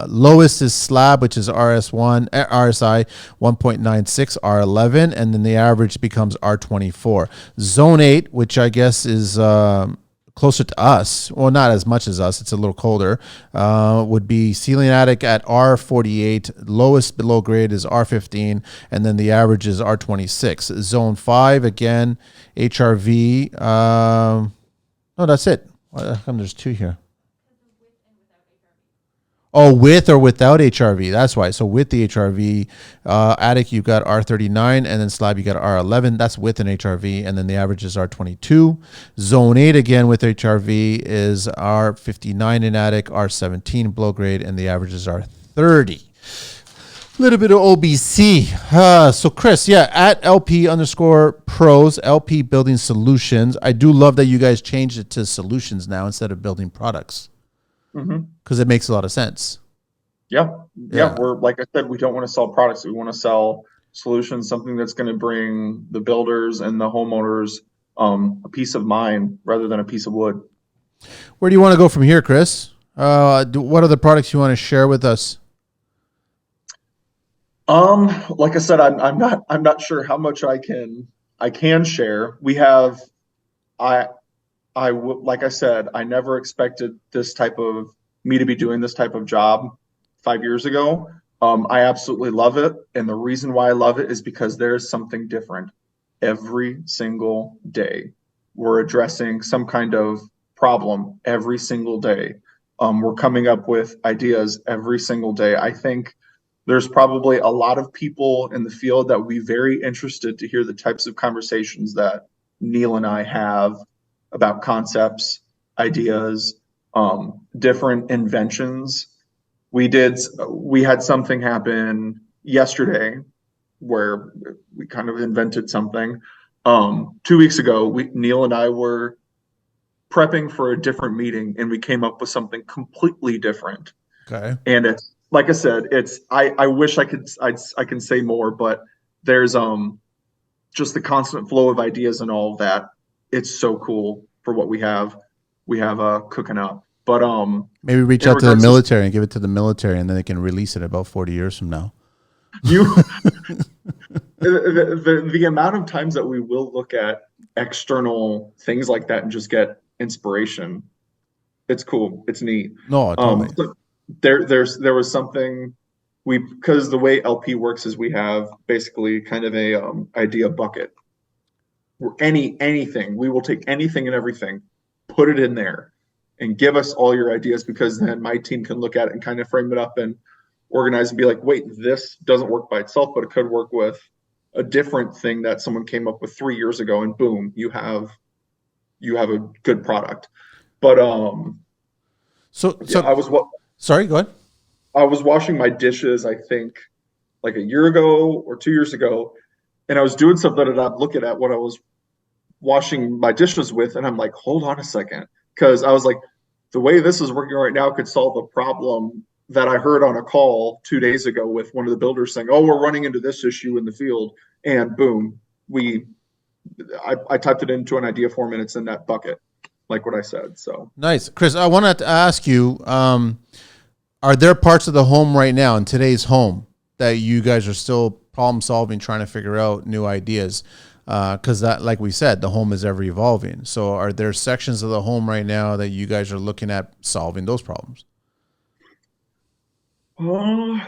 Lowest is slab, which is RSI 1.96, R11, and then the average becomes R24. Zone 8, which I guess is closer to us, well, not as much as us, it's a little colder, would be ceiling attic at R48, lowest below grade is R15, and then the average is R26. Zone 5, again, HRV, no, that's it. How come there's two here? Oh, with or without HRV. That's why. So with the HRV, attic, you've got R39, and then slab, you got R11. That's with an HRV, and then the average is R22. Zone 8, again, with HRV is R59 in attic, R17 below grade, and the average is R30. A little bit of OBC. So Chris, at LP_pros, LP Building Solutions. I do love that you guys changed it to solutions now instead of building products. Because it makes a lot of sense. Yeah. We're, like I said, we don't want to sell products. We want to sell solutions, something that's going to bring the builders and the homeowners a peace of mind rather than a piece of wood. Where do you want to go from here, Chris? What are the products you want to share with us? Like I said, I'm not sure how much I can share. We have like I said, I never expected me to be doing this type of job 5 years ago. I absolutely love it. And the reason why I love it is because there's something different every single day. We're addressing some kind of problem every single day. We're coming up with ideas every single day. I think there's probably a lot of people in the field that would be very interested to hear the types of conversations that Neil and I have about concepts, ideas, different inventions. We had something happen yesterday where we kind of invented something. 2 weeks ago, Neil and I were prepping for a different meeting, and we came up with something completely different. Okay. And it's like I said, it's I wish I can say more, but there's just the constant flow of ideas and all of that. It's so cool for what we have cooking up. But Maybe reach in out to the regards to military and give it to the military, and then they can release it about 40 years from now. you, the amount of times that we will look at external things like that and just get inspiration, it's cool. It's neat. No, totally. So there was something because the way LP works is we have basically kind of a idea bucket. Where anything, we will take anything and everything, put it in there, and give us all your ideas, because then my team can look at it and kind of frame it up and organize and be like, wait, this doesn't work by itself, but it could work with a different thing that someone came up with 3 years ago, and boom, you have a good product. But So I was sorry, go ahead. I was washing my dishes, I think, like a year ago or 2 years ago, and I was doing something and I'm looking at what I was washing my dishes with, and I'm like, hold on a second, because I was like, the way this is working right now could solve a problem that I heard on a call 2 days ago with one of the builders saying, "Oh, we're running into this issue in the field," and boom, I typed it into an idea form and it's in that bucket, like what I said. So Nice, Chris. I wanted to ask you: are there parts of the home right now in today's home that you guys are still problem solving, trying to figure out new ideas? Because that, like we said, the home is ever evolving. So, are there sections of the home right now that you guys are looking at solving those problems? uh,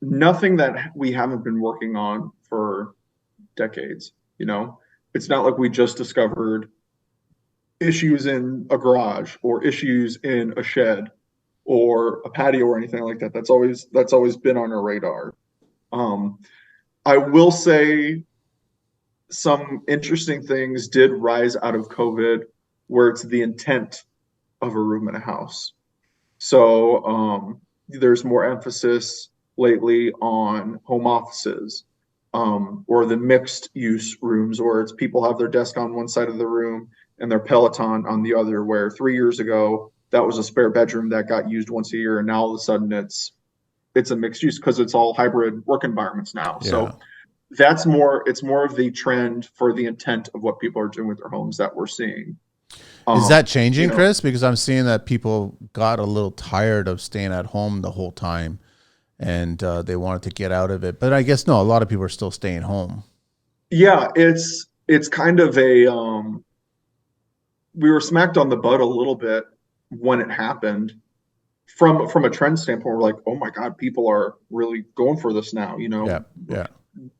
nothing that we haven't been working on for decades. It's not like we just discovered issues in a garage or issues in a shed or a patio or anything like that. That's always been on our radar. Um, I will say some interesting things did rise out of COVID, where it's the intent of a room in a house. So there's more emphasis lately on home offices, or the mixed use rooms, or it's people have their desk on one side of the room and their Peloton on the other, where 3 years ago that was a spare bedroom that got used once a year, and now all of a sudden it's a mixed use because it's all hybrid work environments now. Yeah. So it's more of the trend for the intent of what people are doing with their homes that we're seeing. Is that changing, You know, Chris? Because I'm seeing that people got a little tired of staying at home the whole time, and they wanted to get out of it. But I guess no, a lot of people are still staying home. yeah, it's kind of a we were smacked on the butt a little bit when it happened. From a trend standpoint, we're like, oh my God, people are really going for this now. Yeah, yeah,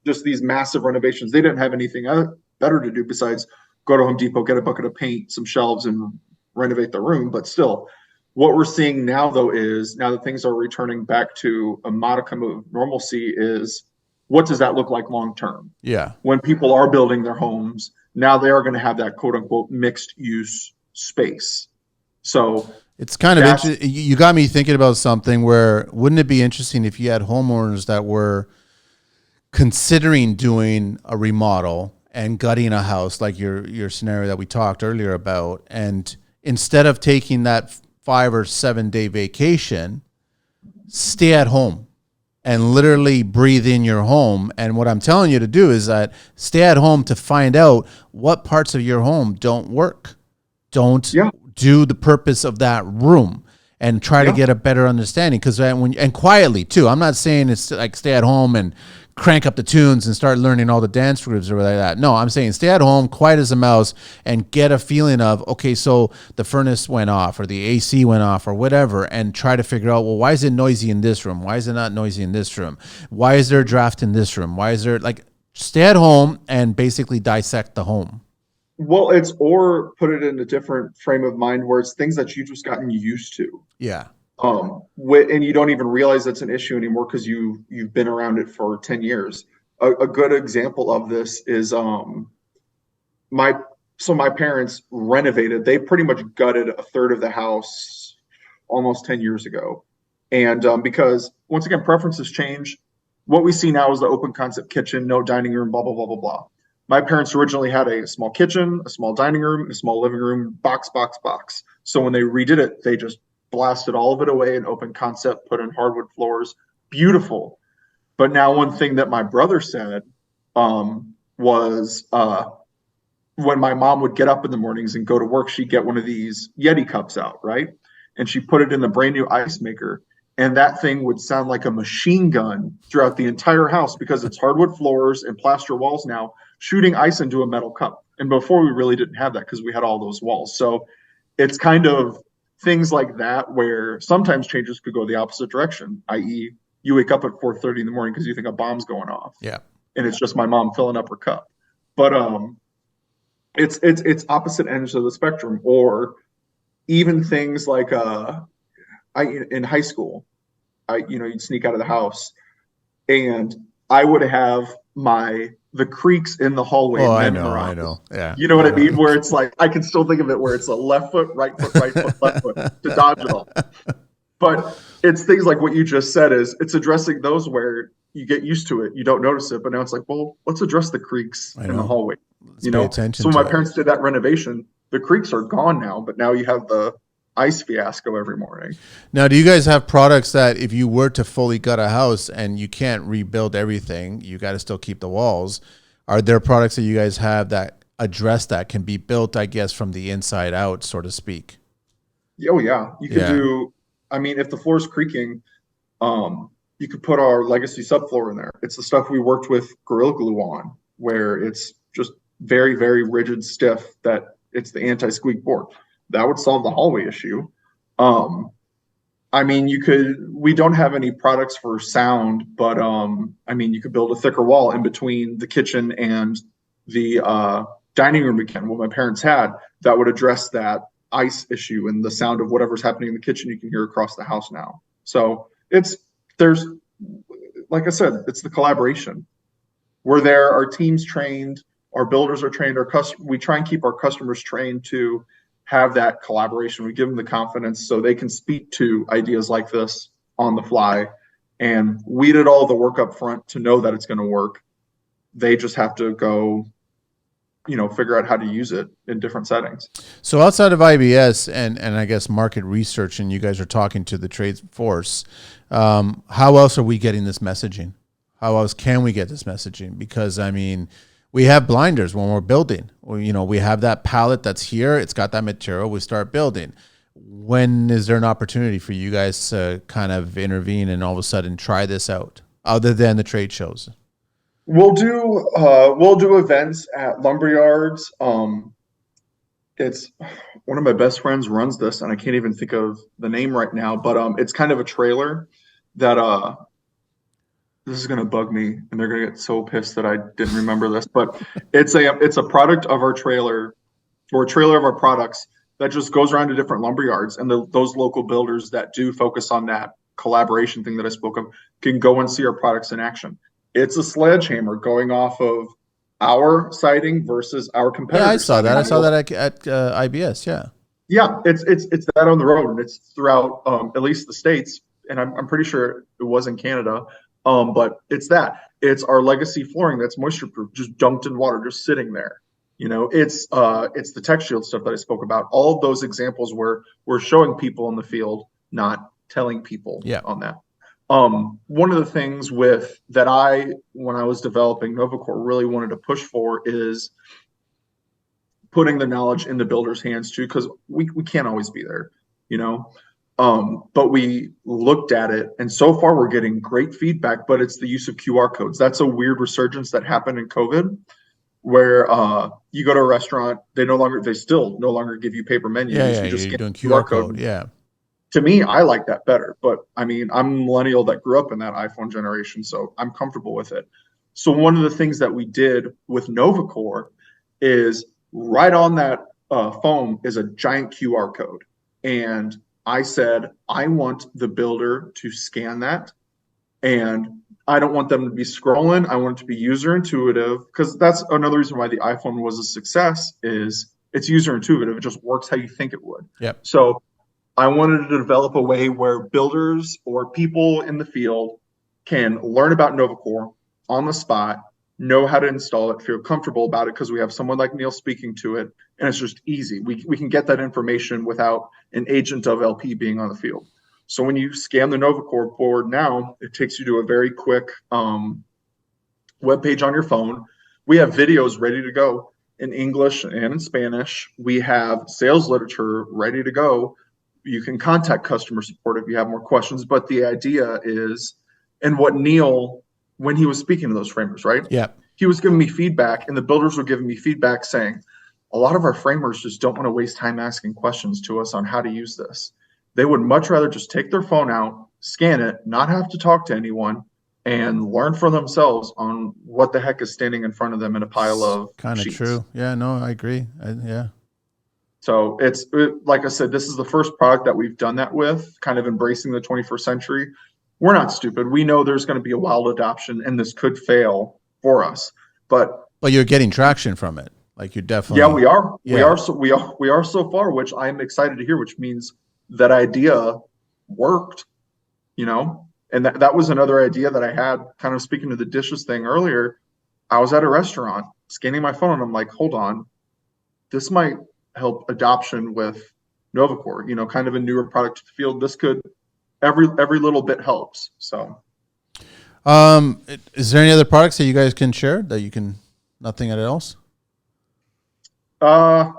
Just these massive renovations. They didn't have anything better to do besides go to Home Depot, get a bucket of paint, some shelves, and renovate the room. But still, what we're seeing now, though, is now that things are returning back to a modicum of normalcy, is what does that look like long term? yeah. When people are building their homes, now they are going to have that quote unquote mixed use space. So It's kind of that's interesting. You got me thinking about something where wouldn't it be interesting if you had homeowners that were considering doing a remodel and gutting a house like your scenario that we talked earlier about, and instead of taking that 5 or 7 day vacation, stay at home and literally breathe in your home. And what I'm telling you to do is that stay at home to find out what parts of your home don't work, don't yeah, do the purpose of that room, and try to yeah. get a better understanding. Because and quietly too, I'm not saying it's like stay at home and crank up the tunes and start learning all the dance grooves or like that. No, I'm saying stay at home, quiet as a mouse, and get a feeling of, okay, so the furnace went off or the AC went off or whatever, and try to figure out, well, why is it noisy in this room? Why is it not noisy in this room? Why is there a draft in this room? Why is there, like, stay at home and basically dissect the home. Well, it's or put it in a different frame of mind where it's things that you've just gotten used to. Yeah. And you don't even realize it's an issue anymore because you've been around it for 10 years. A good example of this is my my parents renovated. They pretty much gutted a third of the house almost 10 years ago. And because once again, preferences change. what we see now is the open concept kitchen, no dining room, blah, blah, blah, blah, blah. My parents originally had a small kitchen, a small dining room, a small living room, box, box, box. So when they redid it, they just blasted all of it away and open concept, put in hardwood floors. Beautiful. But now one thing that my brother said was when my mom would get up in the mornings and go to work, she'd get one of these Yeti cups out, right? And she put it in the brand new ice maker. And that thing would sound like a machine gun throughout the entire house because it's hardwood floors and plaster walls now, shooting ice into a metal cup. And before we really didn't have that because we had all those walls. So it's kind of things like that where sometimes changes could go the opposite direction, i.e., you wake up at 4:30 in the morning because you think a bomb's going off. Yeah. And it's just my mom filling up her cup. But it's opposite ends of the spectrum. Or even things like in high school, you'd sneak out of the house, and I would have the creaks in the hallway. Oh, I know. Yeah. You know what I mean? Where it's like, I can still think of it where it's a left foot, right foot, left foot to dodge it all. But it's things like what you just said it's addressing those where you get used to it. You don't notice it, but now it's like, well, let's address the creaks in the hallway. Let's pay attention so when to my parents did that renovation, the creeks are gone now, but now you have the ice fiasco every morning. Now, do you guys have products that if you were to fully gut a house and you can't rebuild everything, you got to still keep the walls? Are there products that you guys have that address that can be built, I guess, from the inside out, so to speak? Oh, yeah. You could do, I mean, if the floor is creaking, you could put our legacy subfloor in there. It's the stuff we worked with Gorilla Glue on, where it's just very, very rigid, stiff, that it's the anti-squeak board. That would solve the hallway issue. I mean, we don't have any products for sound, but I mean, you could build a thicker wall in between the kitchen and the dining room again, what my parents had, that would address that ice issue and the sound of whatever's happening in the kitchen you can hear across the house now. So there's, like I said, it's the collaboration. We're there, our team's trained, our builders are trained, we try and keep our customers trained to have that collaboration. We give them the confidence so they can speak to ideas like this on the fly. And we did all the work up front to know that it's going to work. They just have to go, figure out how to use it in different settings. So outside of IBS and I guess market research, and you guys are talking to the trades force, how else are we getting this messaging? How else can we get this messaging? Because, I mean, we have blinders when we're building. We have that pallet that's here. It's got that material. We start building. When is there an opportunity for you guys to kind of intervene and all of a sudden try this out, other than the trade shows? We'll do events at lumber yards. It's one of my best friends runs this, and I can't even think of the name right now. But it's kind of a trailer that this is gonna bug me, and they're gonna get so pissed that I didn't remember this. But it's a product of our trailer, or a trailer of our products that just goes around to different lumber yards, and those local builders that do focus on that collaboration thing that I spoke of can go and see our products in action. It's a sledgehammer going off of our siding versus our competitors. Yeah, I saw that. I saw that at IBS. Yeah. Yeah, it's that on the road, and it's throughout at least the States, and I'm pretty sure it was in Canada. But it's our legacy flooring that's moisture proof, just dunked in water, just sitting there. It's the Tech Shield stuff that I spoke about. All of those examples where we're showing people in the field, not telling people on that. One of the things when I was developing NovaCore, really wanted to push for is putting the knowledge in the builder's hands too, because we can't always be there, but we looked at it, and so far we're getting great feedback, but it's the use of QR codes. That's a weird resurgence that happened in COVID, where you go to a restaurant, they still no longer give you paper menus. You just get doing QR code. Yeah. To me, I like that better, but I mean, I'm a millennial that grew up in that iPhone generation, so I'm comfortable with it. So one of the things that we did with NovaCore is right on that foam is a giant QR code. And I said, I want the builder to scan that, and I don't want them to be scrolling. I want it to be user intuitive, because that's another reason why the iPhone was a success, is it's user intuitive. It just works how you think it would. Yep. So I wanted to develop a way where builders or people in the field can learn about NovaCore on the spot, know how to install it, feel comfortable about it because we have someone like Neil speaking to it, and it's just easy. We can get that information without an agent of LP being on the field. So when you scan the NovaCore board now, it takes you to a very quick web page on your phone. We have videos ready to go in English and in Spanish. We have sales literature ready to go. You can contact customer support if you have more questions. But the idea is, and what Neil, when he was speaking to those framers, right? Yeah. He was giving me feedback, and the builders were giving me feedback saying, a lot of our framers just don't want to waste time asking questions to us on how to use this. They would much rather just take their phone out, scan it, not have to talk to anyone, and learn for themselves on what the heck is standing in front of them in a pile of kind of sheets. true. Yeah, no, I agree. Yeah. So like I said, this is the first product that we've done that with, kind of embracing the 21st century. We're not stupid. We know there's going to be a wild adoption, and this could fail for us. But you're getting traction from it. Like you definitely. Yeah, we are. Yeah. We are so far, which I'm excited to hear, which means that idea worked, and that was another idea that I had, kind of speaking to the dishes thing earlier. I was at a restaurant scanning my phone, and I'm like, hold on, this might help adoption with NovaCore, kind of a newer product to the field. This could, every little bit helps. So is there any other products that you guys can share that you can, nothing else? The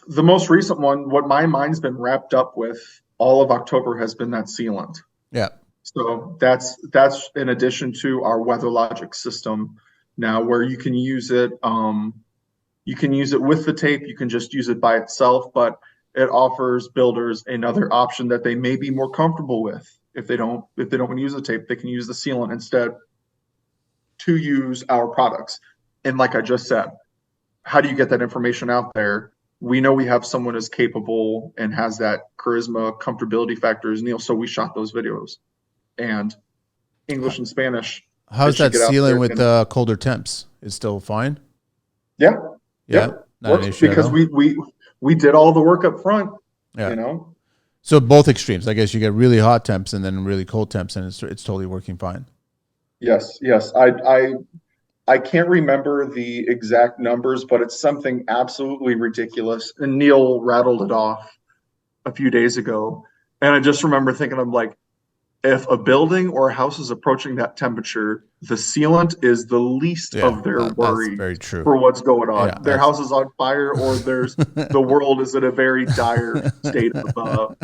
most recent one, what my mind's been wrapped up with all of October, has been that sealant. Yeah. So that's in addition to our WeatherLogic system now, where you can use it. You can use it with the tape. You can just use it by itself, but it offers builders another option that they may be more comfortable with. If they don't want to use the tape, they can use the sealant instead to use our products. And like I just said, how do you get that information out there? We know we have someone as capable and has that charisma, comfortability factor as Neil. So we shot those videos, and English and Spanish. How's that sealing with colder temps? It's still fine? Yeah. Yeah. Not an issue because we did all the work up front. Yeah. So both extremes. I guess you get really hot temps and then really cold temps, and it's totally working fine. Yes. I can't remember the exact numbers, but it's something absolutely ridiculous. And Neil rattled it off a few days ago. And I just remember thinking, I'm like, if a building or a house is approaching that temperature, the sealant is the least of their worry for what's going on. Yeah, their house is on fire, or the world is in a very dire state of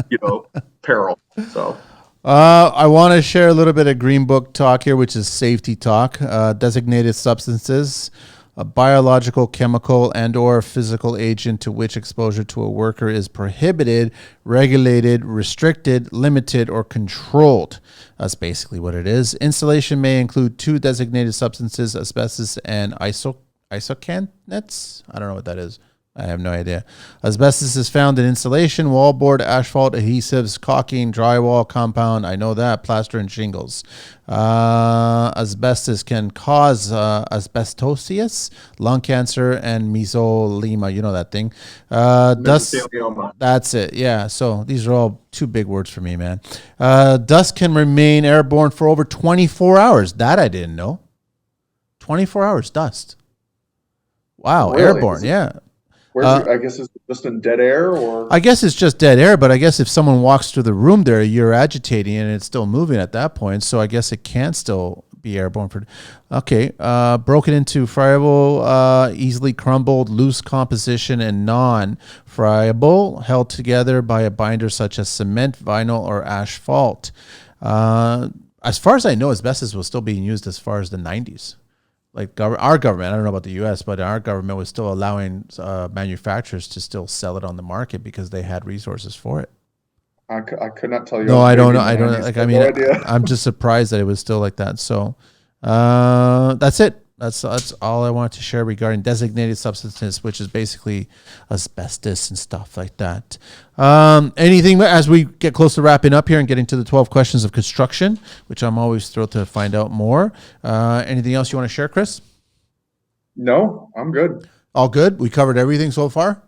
peril. So I want to share a little bit of Green Book talk here, which is safety talk. Designated substances, a biological, chemical, and or physical agent to which exposure to a worker is prohibited, regulated, restricted, limited, or controlled. That's basically what it is. Installation may include two designated substances, asbestos and isocanates. I don't know what that is. I have no idea. Asbestos is found in insulation, wallboard, asphalt, adhesives, caulking, drywall, compound. I know that. Plaster and shingles. Asbestos can cause asbestosis, lung cancer, and mesothelioma. You know that thing. Dust. That's it. Yeah. So these are all two big words for me, man. Dust can remain airborne for over 24 hours. That I didn't know. 24 hours dust. Wow. Really? Airborne. Yeah. I guess it's just in dead air, or I guess it's just dead air. But I guess if someone walks through the room there, you're agitating and it's still moving at that point. So I guess it can still be airborne. Okay, broken into friable, easily crumbled, loose composition, and non-friable, held together by a binder such as cement, vinyl, or asphalt. As far as I know, asbestos was still being used as far as the 90s. Like our government, I don't know about the U.S., but our government was still allowing manufacturers to still sell it on the market because they had resources for it. I could not tell you. No, I don't know. I don't. Like, I mean, I'm just surprised that it was still like that. So that's it. That's all I wanted to share regarding designated substances, which is basically asbestos and stuff like that. Anything as we get close to wrapping up here and getting to the 12 questions of construction, which I'm always thrilled to find out more. Anything else you want to share, Chris? No, I'm good. All good? We covered everything so far?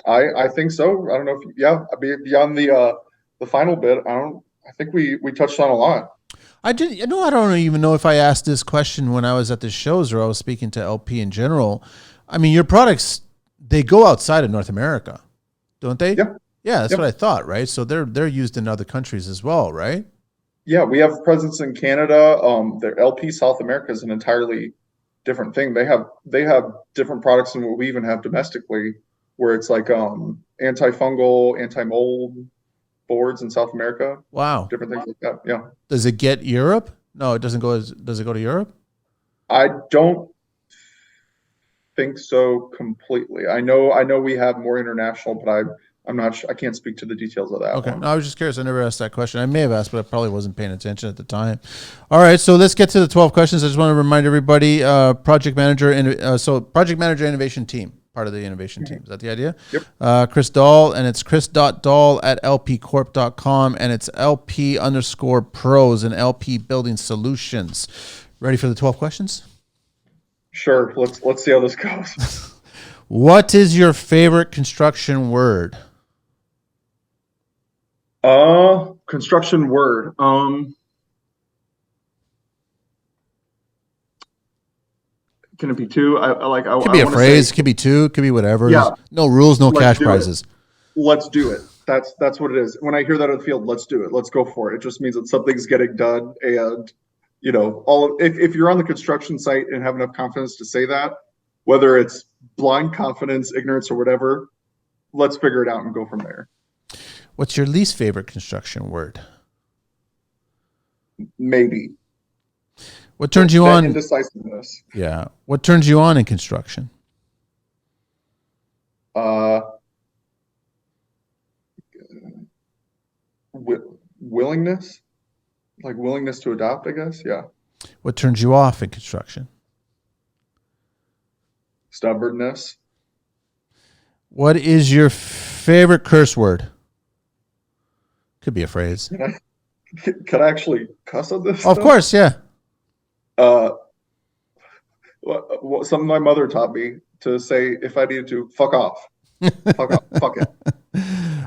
I think so. I don't know if beyond the final bit, I think we touched on a lot. I did. I don't even know if I asked this question when I was at the shows or I was speaking to LP in general. I mean, your products, they go outside of North America, don't they? Yeah. Yeah, that's Yep. what I thought, right? So they're used in other countries as well, right? Yeah, we have presence in Canada. Their LP South America is an entirely different thing. They have different products than what we even have domestically, where it's like antifungal, anti-mold boards in South America, Wow. different things like that. Yeah. Does it get Europe? No, it doesn't go. Does it go to Europe? I don't think so completely. I know we have more international, but I'm not sure. I can't speak to the details of that Okay. one. No, I was just curious. I never asked that question. I may have asked, but I probably wasn't paying attention at the time. All right. So let's get to the 12 questions. I just want to remind everybody, project manager innovation team, part of the innovation team. Is that the idea? Yep. Chris.Dall, and it's Chris.Dall at lpcorp.com, and it's LP_pros and LP building solutions. Ready for the 12 questions? Sure. Let's see how this goes. What is your favorite construction word? Construction word. Can it be two? Could be a phrase, could be two, could be whatever. Yeah. There's no rules, no cash do it. prizes. Let's do it. That's what it is. When I hear that on the field, let's do it. Let's go for it. It just means that something's getting done, and if you're on the construction site and have enough confidence to say that, whether it's blind confidence, ignorance, or whatever, let's figure it out and go from there. What's your least favorite construction word? Maybe. What turns you on? Indecisiveness. Yeah. What turns you on in construction? Willingness, like willingness to adopt, I guess. Yeah. What turns you off in construction? Stubbornness. What is your favorite curse word? Could be a phrase. Can I actually cuss on this? Of course, yeah. Something my mother taught me to say if I needed to, fuck off. Fuck off. Fuck it.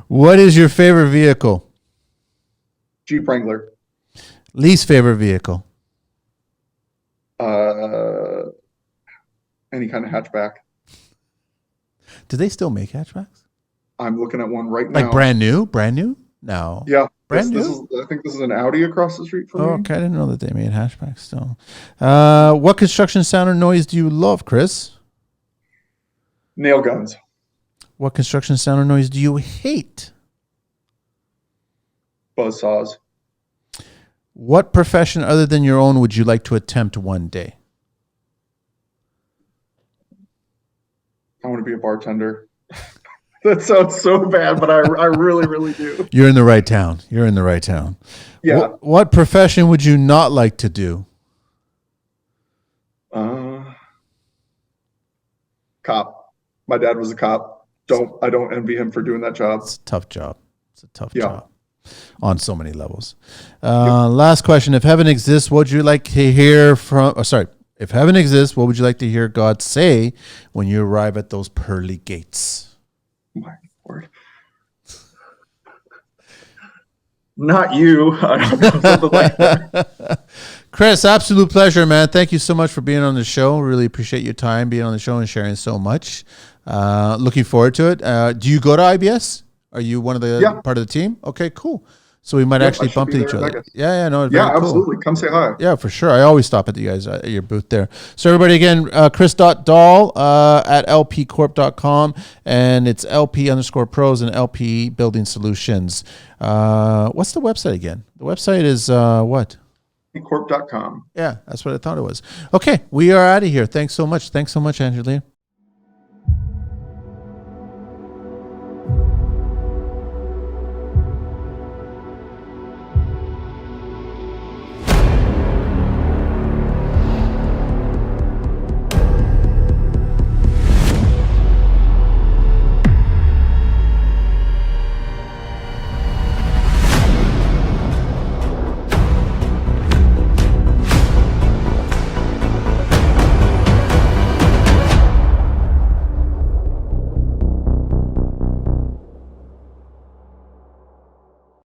What is your favorite vehicle? Jeep Wrangler. Least favorite vehicle? Any kind of hatchback. Do they still make hatchbacks? I'm looking at one right now. Like brand new? Brand new? No. Yeah. Brand new? I think this is an Audi across the street from me. Okay, I didn't know that they made hatchbacks still. What construction sound or noise do you love, Chris? Nail guns. What construction sound or noise do you hate? Buzzsaws. What profession other than your own would you like to attempt one day? I want to be a bartender. That sounds so bad, but I really, really do. You're in the right town. You're in the right town. Yeah. What profession would you not like to do? Cop. My dad was a cop. I don't envy him for doing that job. It's a tough job. It's a tough job on so many levels. Last question. If heaven exists, what would you like to hear from, if heaven exists, what would you like to hear God say when you arrive at those pearly gates? My word. Not you. I don't know, something like that. Chris, absolute pleasure, man. Thank you so much for being on the show. Really appreciate your time being on the show and sharing so much. Looking forward to it. Do you go to IBS? Are you one of the part of the team? Okay, cool. So we might actually bump into each other. Yeah, no, yeah, cool. Absolutely. Come say hi. Yeah, for sure. I always stop at you guys at your booth there. So everybody, again, Chris.Dall at lpcorp.com, and it's LP_pros and LP building solutions. What's the website again? The website is what? Corp.com. Yeah, that's what I thought it was. Okay, we are out of here. Thanks so much. Thanks so much, Angelina.